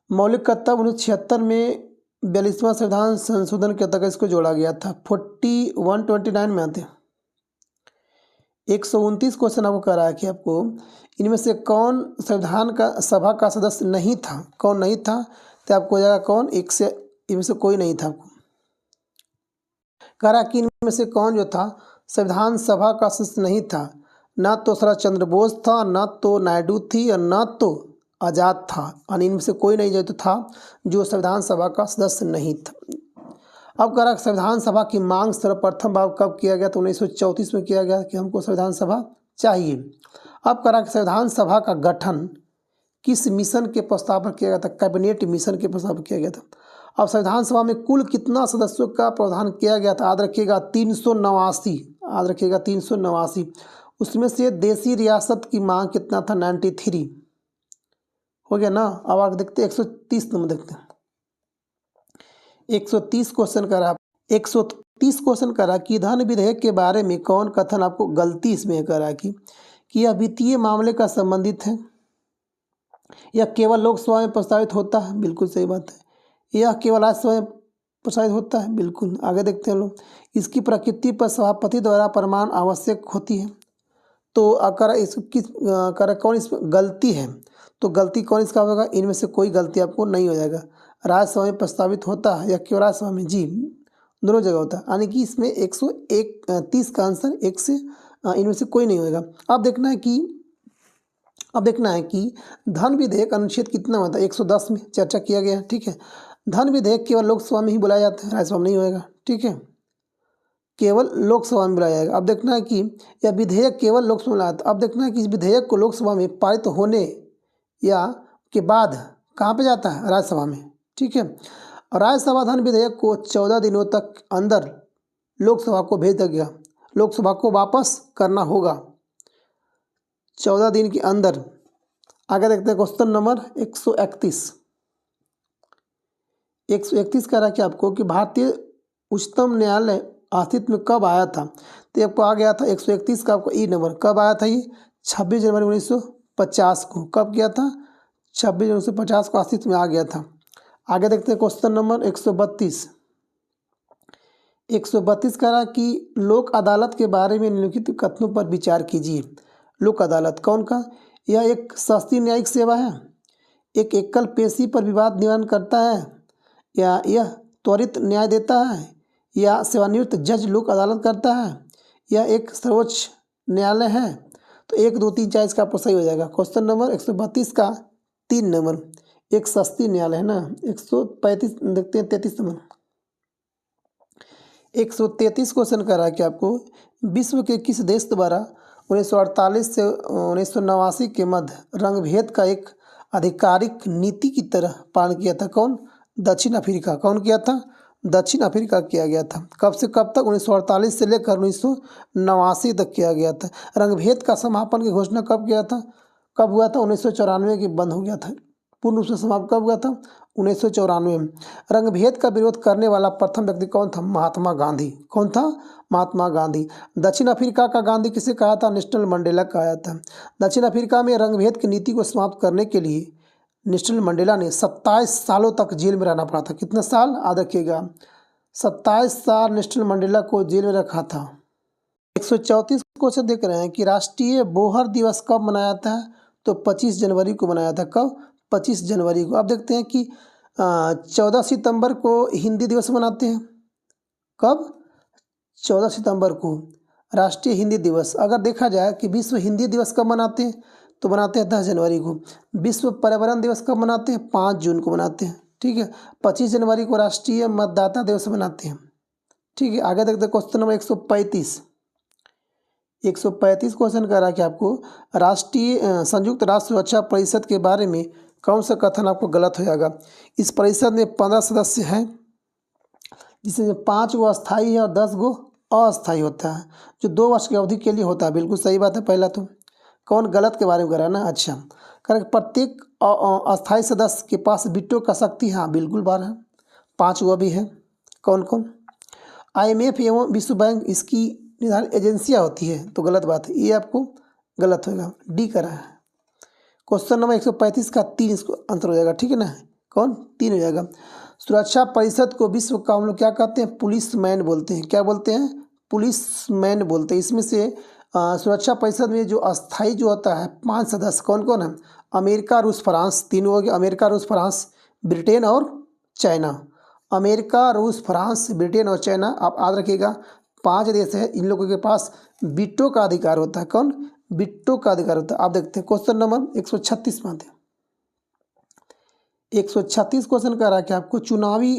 मौलिक कर्तव्य 1976 में 42वां संविधान संशोधन के अंतर्गत इसको जोड़ा गया था। 129 में आते हैं। 129 क्वेश्चन आपको कह रहा है कि आपको इनमें से कौन संविधान का सभा का सदस्य नहीं था? कौन नहीं था? तो आपको हो जाएगा कौन? इनमें से कोई नहीं था। आपको कह रहा कि इनमें से कौन जो था संविधान सभा का सदस्य नहीं था? ना तो शरद चंद्र बोस था, ना तो नायडू थी, और ना तो आज़ाद था। यानी इनमें से कोई नहीं जो तो था जो संविधान सभा का सदस्य नहीं था। अब कह रहा संविधान सभा की मांग सर्वप्रथम बार कब किया गया? तो 1934 में किया गया कि हमको संविधान सभा चाहिए। अब कह रहा संविधान सभा का गठन किस मिशन के प्रस्ताव पर किया गया था? कैबिनेट मिशन के प्रस्ताव पर किया गया था। अब संविधान सभा में कुल कितना सदस्यों का प्रावधान किया गया था? याद रखिएगा 389। याद रखिएगा 389। उसमें से देसी रियासत की मांग कितना था? 93 हो गया ना। अब आगे देखते 130 नंबर देखते हैं। 130 क्वेश्चन करा 130 क्वेश्चन करा कि धन विधेयक के बारे में कौन कथन आपको गलती इसमें करा कि यह वित्तीय मामले का संबंधित है? यह केवल लोकसभा में प्रस्तावित होता है? बिल्कुल सही बात है। यह केवल राज्यसभा में प्रस्तावित होता है? बिल्कुल। आगे देखते हैं लोग। इसकी प्रकृति पर सभापति द्वारा प्रमाण आवश्यक होती है। तो अगर कौन इसमें गलती है? तो गलती कौन इसका होगा? इनमें से कोई गलती आपको नहीं हो जाएगा। राज्यसभा में प्रस्तावित होता है या केवल राज्यसभा में? जी दोनों जगह होता है। यानी कि इसमें 130 का आंसर 1 से इनमें से कोई नहीं होगा। अब देखना है कि धन विधेयक अनुच्छेद कितना होता है? 110 में चर्चा किया गया है। ठीक है, धन विधेयक केवल लोकसभा में ही बुलाया जाता है, राज्यसभा में नहीं होएगा। ठीक है, केवल लोकसभा में बुलाया जाएगा। अब देखना है कि यह विधेयक केवल लोकसभा में लाया था। अब देखना है कि इस विधेयक को लोकसभा में पारित होने या के बाद कहाँ पे जाता है? राज्यसभा में। ठीक है, और राज्यसभा धन विधेयक को 14 दिनों तक अंदर लोकसभा को भेज देगा। लोकसभा को वापस करना होगा 14 दिन के अंदर। आगे देखते हैं क्वेश्चन नंबर 131 कह रहा है कि आपको कि भारतीय उच्चतम न्यायालय अस्तित्व में कब आया था? तो आपको आ गया था 131 का आपको ई नंबर। कब आया था ये? 26 जनवरी 1950 को। कब किया था? 26 जनवरी 1950 को अस्तित्व में आ गया था। आगे देखते हैं क्वेश्चन नंबर 132। 132 कह रहा कि लोक अदालत के बारे में निम्नलिखित कथनों पर विचार कीजिए। लोक अदालत कौन का? यह एक सस्ती न्यायिक सेवा है, एक एकल पेशी पर विवाद निवारण करता है, या यह त्वरित न्याय देता है, या सेवानिवृत्त जज लोक अदालत करता है, या एक सर्वोच्च न्यायालय है? तो 1, 2, 3, 4 इसका आपको सही हो जाएगा। क्वेश्चन नंबर 132 का 3 नंबर एक सस्ती न्यायालय है ना। 135 देखते हैं 33 नंबर। 133 क्वेश्चन करा कि आपको विश्व के किस देश द्वारा 1948 से 1989 के मध्य रंगभेद का एक आधिकारिक नीति की तरह पालन किया था? कौन? दक्षिण अफ्रीका। कौन किया था? दक्षिण अफ्रीका किया गया था। कब से कब तक? 1948 से लेकर 1989 तक किया गया था। रंगभेद का समापन की घोषणा कब किया था? कब हुआ था? 1994 के बंद हो गया था। पूर्ण रूप से समाप्त कब हुआ था? 1994 में। रंगभेद का विरोध करने वाला प्रथम व्यक्ति कौन था? महात्मा गांधी। कौन था? महात्मा गांधी। दक्षिण अफ्रीका का गांधी किसे कहा था? नेल्सन मंडेला कहा था। दक्षिण अफ्रीका में रंगभेद की नीति को समाप्त करने के लिए नेल्सन मंडेला ने 27 सालों तक जेल में रहना पड़ा था। कितने साल? याद रखिएगा, 27 साल नेल्सन मंडेला को जेल में रखा था। 134 क्वेश्चन देख रहे हैं कि राष्ट्रीय बोहर दिवस कब मनाया था? तो 25 जनवरी को मनाया था। कब? 25 जनवरी को। अब देखते हैं कि 14 सितंबर को हिंदी दिवस मनाते हैं। कब? 14 सितंबर को राष्ट्रीय हिंदी दिवस। अगर देखा जाए कि विश्व हिंदी दिवस कब मनाते हैं, तो मनाते हैं 10 जनवरी को। विश्व पर्यावरण दिवस कब मनाते हैं? 5 जून को मनाते हैं। ठीक है। 25 जनवरी को राष्ट्रीय मतदाता दिवस मनाते हैं। ठीक है। आगे देखते हैं क्वेश्चन नंबर 135। 135 क्वेश्चन कह रहा है कि आपको राष्ट्रीय संयुक्त राष्ट्र सुरक्षा परिषद के बारे में कौन सा कथन आपको गलत हो जाएगा? इस परिषद में 15 सदस्य हैं, जिसमें 5 गो अस्थायी है और 10 गो अस्थायी होता है, जो 2 वर्ष की अवधि के लिए होता है। बिल्कुल सही बात है। पहला तो कौन गलत के बारे में करा ना? अच्छा, कारण प्रत्येक अस्थायी सदस्य के पास वीटो का शक्ति, हाँ बिल्कुल बार है। 5 गो भी है। कौन कौन? IMF एवं विश्व बैंक इसकी निर्धारित एजेंसियाँ होती है, तो गलत बात है, ये आपको गलत होगा। डी करा है। क्वेश्चन नंबर 135 का 3 इसको आंसर हो जाएगा। ठीक है ना? कौन? 3 हो जाएगा। सुरक्षा परिषद को विश्व का हम लोग क्या कहते हैं? पुलिस मैन बोलते हैं। क्या बोलते हैं? पुलिस मैन बोलते हैं। इसमें से सुरक्षा परिषद में जो अस्थायी जो होता है 5 सदस्य कौन कौन है? अमेरिका, रूस, फ्रांस। 3 हो गए। अमेरिका, रूस, फ्रांस, ब्रिटेन और चाइना। अमेरिका, रूस, फ्रांस, ब्रिटेन और चाइना। आप याद रखिएगा, 5 देश है। इन लोगों के पास वीटो का अधिकार होता है। कौन? वीटो का अधिकार होता है। आप देखते हैं क्वेश्चन नंबर 136 में आते हैं। 136 क्वेश्चन कह रहा है कि आपको चुनावी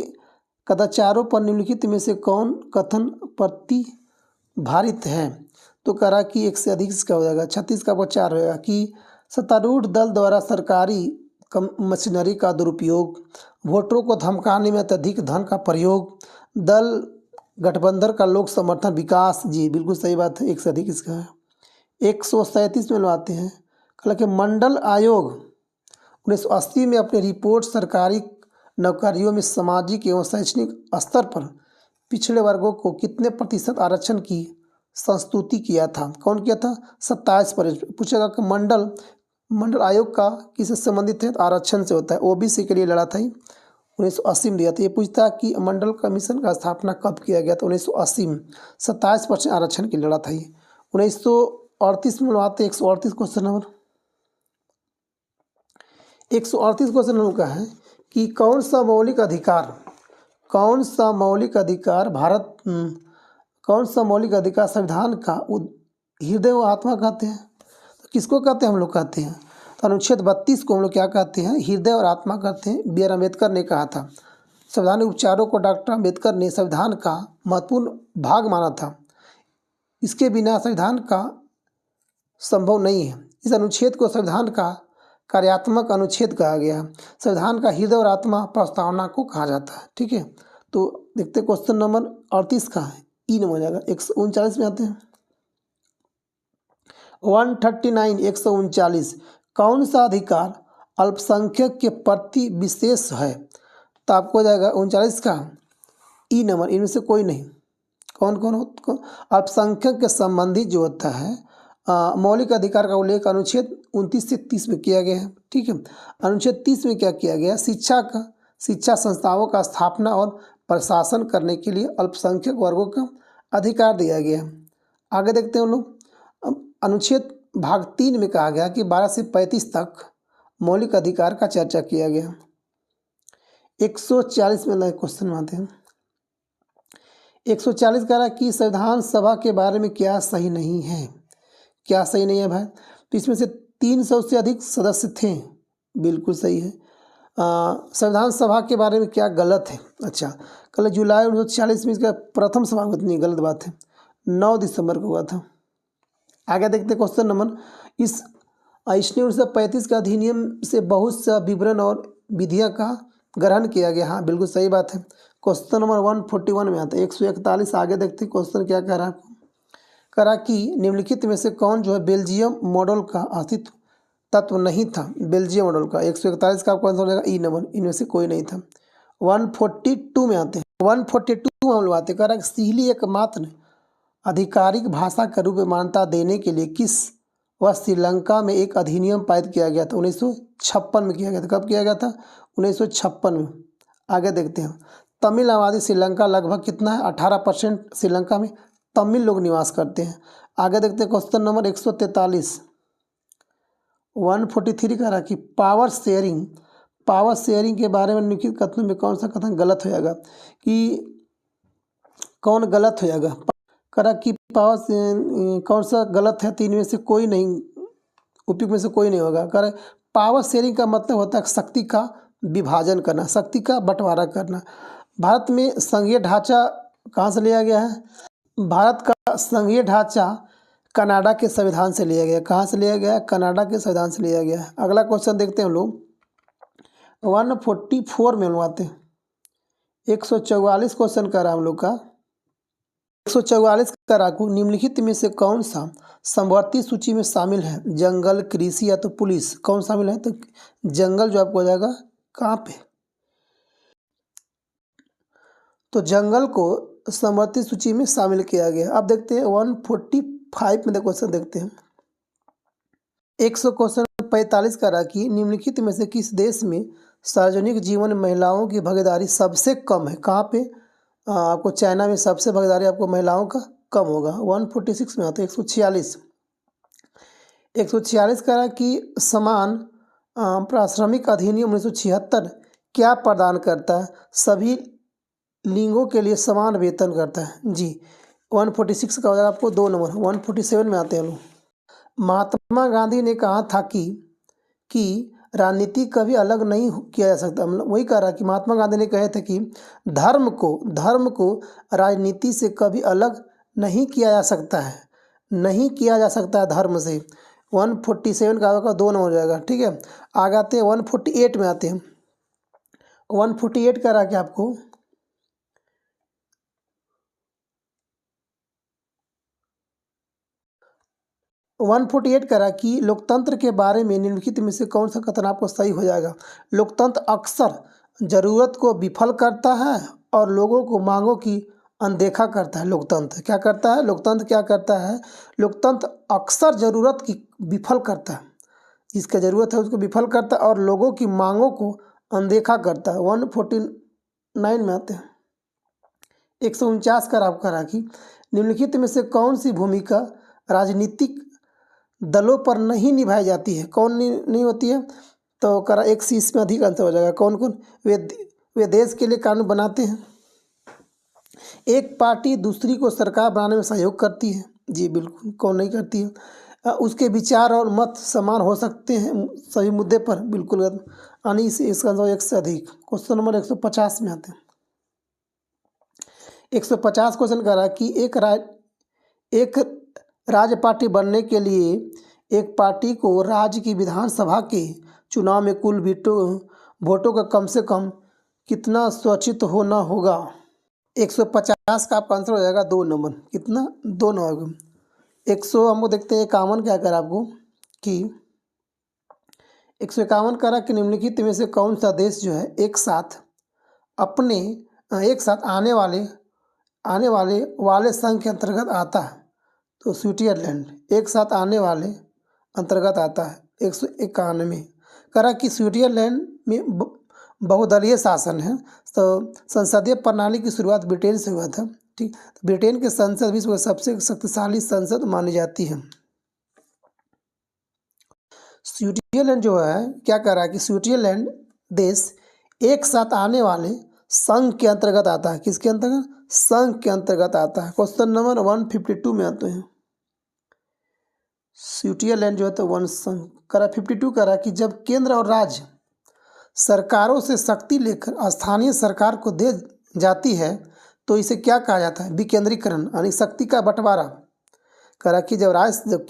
कदाचारों पर निम्नलिखित में से कौन कथन प्रतिभारित है? तो कह रहा कि 1 से अधिक इसका हो जाएगा। 36 का 4 होगा कि सत्तारूढ़ दल द्वारा सरकारी मशीनरी का दुरुपयोग, वोटरों को धमकाने में अत्यधिक धन का प्रयोग, दल गठबंधन का लोक समर्थन, विकास। जी बिल्कुल सही बात है। 1 से अधिक इसका है। 137 में लाते हैं। हालांकि मंडल आयोग 1980 में अपनी रिपोर्ट सरकारी नौकरियों में सामाजिक एवं शैक्षणिक स्तर पर पिछड़े वर्गों को कितने प्रतिशत आरक्षण की संस्तुति किया था? कौन किया था? 27%। पूछेगा कि मंडल आयोग का किससे संबंधित है? तो आरक्षण से होता है। OBC के लिए लड़ा था 1980 में दिया था। ये पूछता है कि मंडल कमीशन का स्थापना कब किया गया? तो 1980 में। 27% आरक्षण के लिए लड़ा था ये। 1938 में आते 138 क्वेश्चन नंबर। 138 क्वेश्चन नंबर का है कि कौन सा मौलिक संविधान का हृदय व आत्मा कहते हैं? तो किसको कहते हैं? हम लोग कहते हैं तो अनुच्छेद 32 को हम लोग क्या कहते हैं? हृदय और आत्मा कहते हैं। BR अम्बेडकर ने कहा था। संवैधानिक उपचारों को डॉक्टर अम्बेडकर ने संविधान का महत्वपूर्ण भाग माना था। इसके बिना संविधान का संभव नहीं है। इस अनुच्छेद को संविधान का कार्यात्मक अनुच्छेद कहा गया है। संविधान का हृदय और आत्मा प्रस्तावना को कहा जाता है। ठीक है। तो देखते हैं क्वेश्चन नंबर 38 का है। ई नंबर हो जाएगा। 139 में आते हैं। 139 139 कौन सा अधिकार अल्पसंख्यक के प्रति विशेष है? तो आपको हो जाएगा 39 का ई नंबर। इनमें से कोई नहीं। कौन कौन हो? अल्पसंख्यक के संबंधी जो होता है मौलिक अधिकार का उल्लेख अनुच्छेद 29 से 30 में किया गया है। ठीक है, अनुच्छेद 30 में क्या किया गया? शिक्षा संस्थाओं का स्थापना और प्रशासन करने के लिए अल्पसंख्यक वर्गों का अधिकार दिया गया है। आगे देखते हैं हम लोग। अनुच्छेद भाग 3 में कहा गया कि 12 से 35 तक मौलिक अधिकार का चर्चा किया गया। 140 में क्वेश्चन में आते हैं। 140 कह रहा है कि संविधान सभा के बारे में क्या सही नहीं है? क्या सही नहीं है भाई? तो इसमें से 300 से अधिक सदस्य थे, बिल्कुल सही है। संविधान सभा के बारे में क्या गलत है? अच्छा, कल जुलाई 1946 में इसका प्रथम सभा हुआ, नहीं गलत बात है, 9 दिसंबर को हुआ था। आगे देखते क्वेश्चन नंबर। इसने 1935 का अधिनियम से बहुत सा विवरण और विधियां का ग्रहण किया गया। हाँ बिल्कुल सही बात है। क्वेश्चन नंबर 141 में आता है। 141 आगे देखते क्वेश्चन क्या कह रहा है। करा कि निम्नलिखित में से कौन जो है बेल्जियम मॉडल का अस्तित्व तत्व नहीं था? बेल्जियम मॉडल का 141 का आपको आंसर हो जाएगा ई नंबर, इनमें से कोई नहीं था। 142 में आते हैं। 142 हम लोग आते, कह रहा सिहली एकमात्र आधिकारिक भाषा के रूप में मान्यता देने के लिए किस वर्ष श्रीलंका में एक अधिनियम पारित किया गया था? 1956 में किया गया था। कब किया गया था? 1956 में। आगे देखते हैं। तमिल आबादी श्रीलंका लगभग कितना है? 18% श्रीलंका में तमिल लोग निवास करते हैं। आगे देखते हैं क्वेश्चन नंबर 143। 143 कह रहा कि पावर शेयरिंग के बारे में निम्नलिखित कथनों में कौन सा कथन गलत हो जाएगा? कि कौन गलत हो जाएगा? करा कि कौन सा गलत है? तीन में से कोई नहीं, उपयुक्त में से कोई नहीं होगा। कह रहे पावर शेयरिंग का मतलब होता है शक्ति का विभाजन करना, शक्ति का बंटवारा करना। भारत में संघीय ढांचा कहाँ से लिया गया है? भारत का संघीय ढांचा कनाडा के संविधान से लिया गया। कहाँ से लिया गया? कनाडा के संविधान से लिया गया है। अगला क्वेश्चन देखते हैं हम लोग। 144 में हम लोग आते हैं। 144 क्वेश्चन कर रहा है हम लोग का। 144 का राकू निम्नलिखित में से कौन सा समवर्ती सूची में शामिल है? जंगल, कृषि या तो पुलिस? कौन शामिल है? तो जंगल जो आपको हो जाएगा कहाँ पे? तो जंगल को समवर्ती सूची में शामिल किया गया। अब देखते हैं 145 में क्वेश्चन देखते हैं। 145 का राखी निम्नलिखित में से किस देश में सार्वजनिक जीवन में महिलाओं की भागीदारी सबसे कम है? कहाँ पे? आपको चाइना में सबसे भागीदारी आपको महिलाओं का कम होगा। 146 में आता है। 146 कह रहा है कि समान प्राश्रमिक अधिनियम 1976 क्या प्रदान करता है? सभी लिंगों के लिए समान वेतन करता है जी। 146 का हो जाएगा आपको 2 नंबर। 147 में आते हैं लोग। महात्मा गांधी ने कहा था कि राजनीति कभी अलग नहीं किया जा सकता। मतलब वही कह रहा कि महात्मा गांधी ने कहे थे कि धर्म को राजनीति से कभी अलग नहीं किया जा सकता है, नहीं किया जा सकता है धर्म से। 147 का होगा 2 नंबर हो जाएगा। ठीक है, आगे आते हैं 148 में आते हैं। 148 कह रहा कि आपको 148 कह रहा कि लोकतंत्र के बारे में निम्नलिखित में से कौन सा कथन आपको सही हो जाएगा? लोकतंत्र अक्सर जरूरत को विफल करता है और लोगों को मांगों की अनदेखा करता है। लोकतंत्र क्या करता है? लोकतंत्र क्या करता है? लोकतंत्र अक्सर जरूरत की विफल करता है, जिसका जरूरत है उसको विफल करता है और लोगों की मांगों को अनदेखा करता है। 149 में आते हैं। 149 का आपका राखी निम्नलिखित में से कौन सी भूमिका राजनीतिक दलों पर नहीं निभाई जाती है? कौन नहीं होती है? तो करा 1 से इसमें अधिक आंसर हो जाएगा। कौन कौन? वे देश के लिए कानून बनाते हैं। एक पार्टी दूसरी को सरकार बनाने में सहयोग करती है जी, बिल्कुल। कौन नहीं करती है? उसके विचार और मत समान हो सकते हैं सभी मुद्दे पर, बिल्कुल। यानी इसका आंसर 1 से अधिक। क्वेश्चन नंबर 150 में आते हैं। 150 क्वेश्चन कर रहा है कि एक राज्य पार्टी बनने के लिए एक पार्टी को राज्य की विधानसभा के चुनाव में कुल वोटों का कम से कम कितना स्वैच्छिक होना होगा? 150 का आपका आंसर हो जाएगा 2 नंबर। कितना? 2 नंबर। 100 हमको देखते हैं 51 क्या कर आपको कि 151 करा कि निम्नलिखित में से कौन सा देश जो है एक साथ आने वाले आने वाले संघ के अंतर्गत आता है, तो स्विट्जरलैंड एक साथ आने वाले अंतर्गत आता है 191। करा कि स्विट्जरलैंड में बहुदलीय शासन है, तो संसदीय प्रणाली की शुरुआत ब्रिटेन से हुआ था। ठीक, तो ब्रिटेन की संसद विश्व की सबसे शक्तिशाली संसद मानी जाती है। स्विट्जरलैंड जो है क्या कर रहा है कि स्विट्जरलैंड देश एक साथ आने वाले संघ के अंतर्गत आता है। किसके अंतर्गत? संघ के अंतर्गत आता है। क्वेश्चन नंबर 152 में आते हैं। स्विट्जरलैंड जो है तो वन संघ करा 52 करा कि जब केंद्र और राज्य सरकारों से शक्ति लेकर स्थानीय सरकार को दे जाती है तो इसे क्या कहा जाता है? विकेंद्रीकरण, यानी शक्ति का बंटवारा। करा कि जब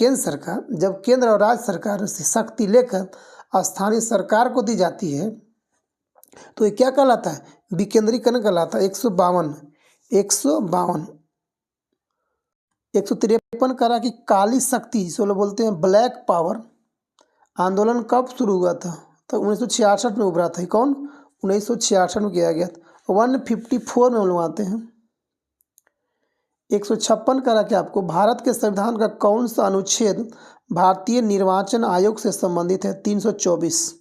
केंद्र और राज्य सरकार से शक्ति लेकर स्थानीय सरकार को दी जाती है तो ये क्या कहलाता है? विकेंद्रीकरण कहलाता है। 152 153 करा कि काली शक्ति जिसे लोग बोलते हैं ब्लैक पावर आंदोलन कब शुरू हुआ था? तो 1966 में उभरा था। कौन? 1966 में किया गया था। 154 में हम लोग आते हैं। 156 करा कि आपको भारत के संविधान का कौन सा अनुच्छेद भारतीय निर्वाचन आयोग से संबंधित है? 324।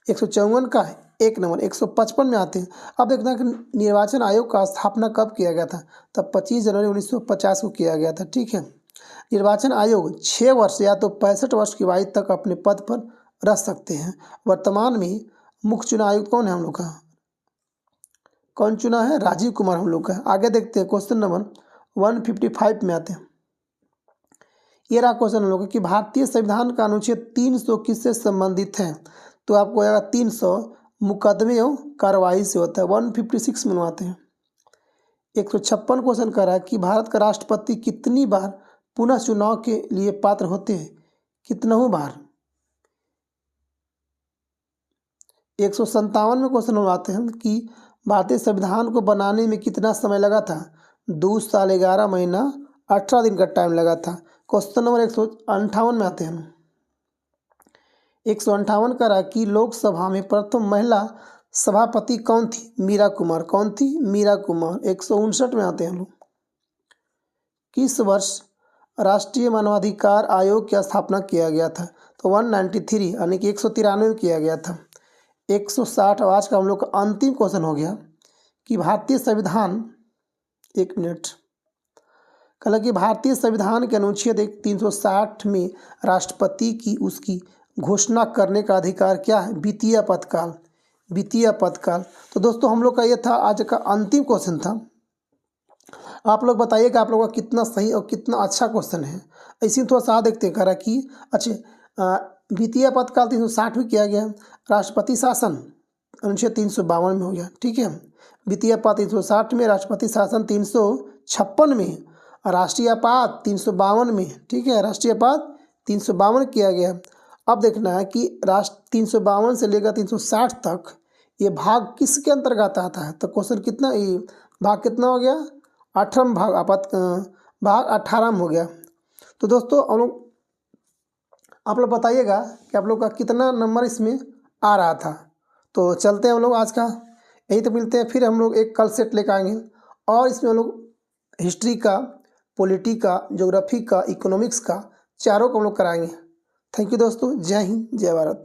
154 का 1 नंबर। 155 में आते हैं। अब देखना कि निर्वाचन आयोग का स्थापना कब किया गया था? तब 25 जनवरी 1950 को किया गया था। ठीक है। निर्वाचन आयोग 6 वर्ष या तो 65 वर्ष की आयु तक अपने पद पर रह सकते हैं। वर्तमान में मुख्य चुनाव आयुक्त कौन है हम लोग का? कौन चुना है? राजीव कुमार हम लोग का। आगे देखते हैं क्वेश्चन नंबर 155 में आते हैं। ये रहा क्वेश्चन हम लोग का कि भारतीय संविधान का अनुच्छेद 300 किससे संबंधित है? तो आपको आएगा 300 मुकदमे और कार्रवाई से होता है। 156 में आते हैं। 156 क्वेश्चन कर रहा है कि भारत का राष्ट्रपति कितनी बार पुनः चुनाव के लिए पात्र होते हैं? कितनों बार? 157 में क्वेश्चन हम आते हैं कि भारतीय संविधान को बनाने में कितना समय लगा था? 2 साल 11 महीना 18 दिन का टाइम लगा था। क्वेश्चन नंबर 158 में आते हैं। 158 करा कि लोकसभा में प्रथम महिला सभापति कौन थी? मीरा कुमार। कौन थी? मीरा कुमार। 159 में आते हैं लोग। किस वर्ष राष्ट्रीय मानवाधिकार आयोग की स्थापना किया गया था? तो 193 यानी कि 193 में किया गया था। 160 आज का हम लोग का अंतिम क्वेश्चन हो गया कि भारतीय संविधान 1 मिनट कल कि भारतीय संविधान के अनुच्छेद 360 में राष्ट्रपति की उसकी घोषणा करने का अधिकार क्या है? वित्तीय आपातकाल। वित्तीय आपातकाल। तो दोस्तों हम लोग का ये था आज का अंतिम क्वेश्चन था। आप लोग बताइएगा आप लोगों का कितना सही और कितना अच्छा क्वेश्चन है। ऐसे ही थोड़ा सा देखते हैं करा कि अच्छा वित्तीय आपातकाल 360 में किया गया। राष्ट्रपति शासन अनुच्छेद 352 में हो गया। ठीक है। वित्तीय आपात 360 में, राष्ट्रपति शासन 356 में, राष्ट्रीय आपात 352 में। ठीक है। राष्ट्रीय आपात 352 किया गया। अब देखना है कि 352 से लेकर 360 तक ये भाग किसके अंतर्गत आता है? तो क्वेश्चन कितना ये भाग कितना हो गया? 8वां भाग भाग 18 हो गया। तो दोस्तों आप लोग बताइएगा कि आप लोग का कितना नंबर इसमें आ रहा था। तो चलते हैं हम लोग आज का यहीं तो मिलते हैं। फिर हम लोग एक कल सेट लेकर आएंगे और इसमें हम लोग हिस्ट्री का, पॉलिटी का, ज्योग्राफी का, इकोनॉमिक्स का चारों को हम लोग कराएंगे। थैंक यू दोस्तों। जय हिंद, जय भारत।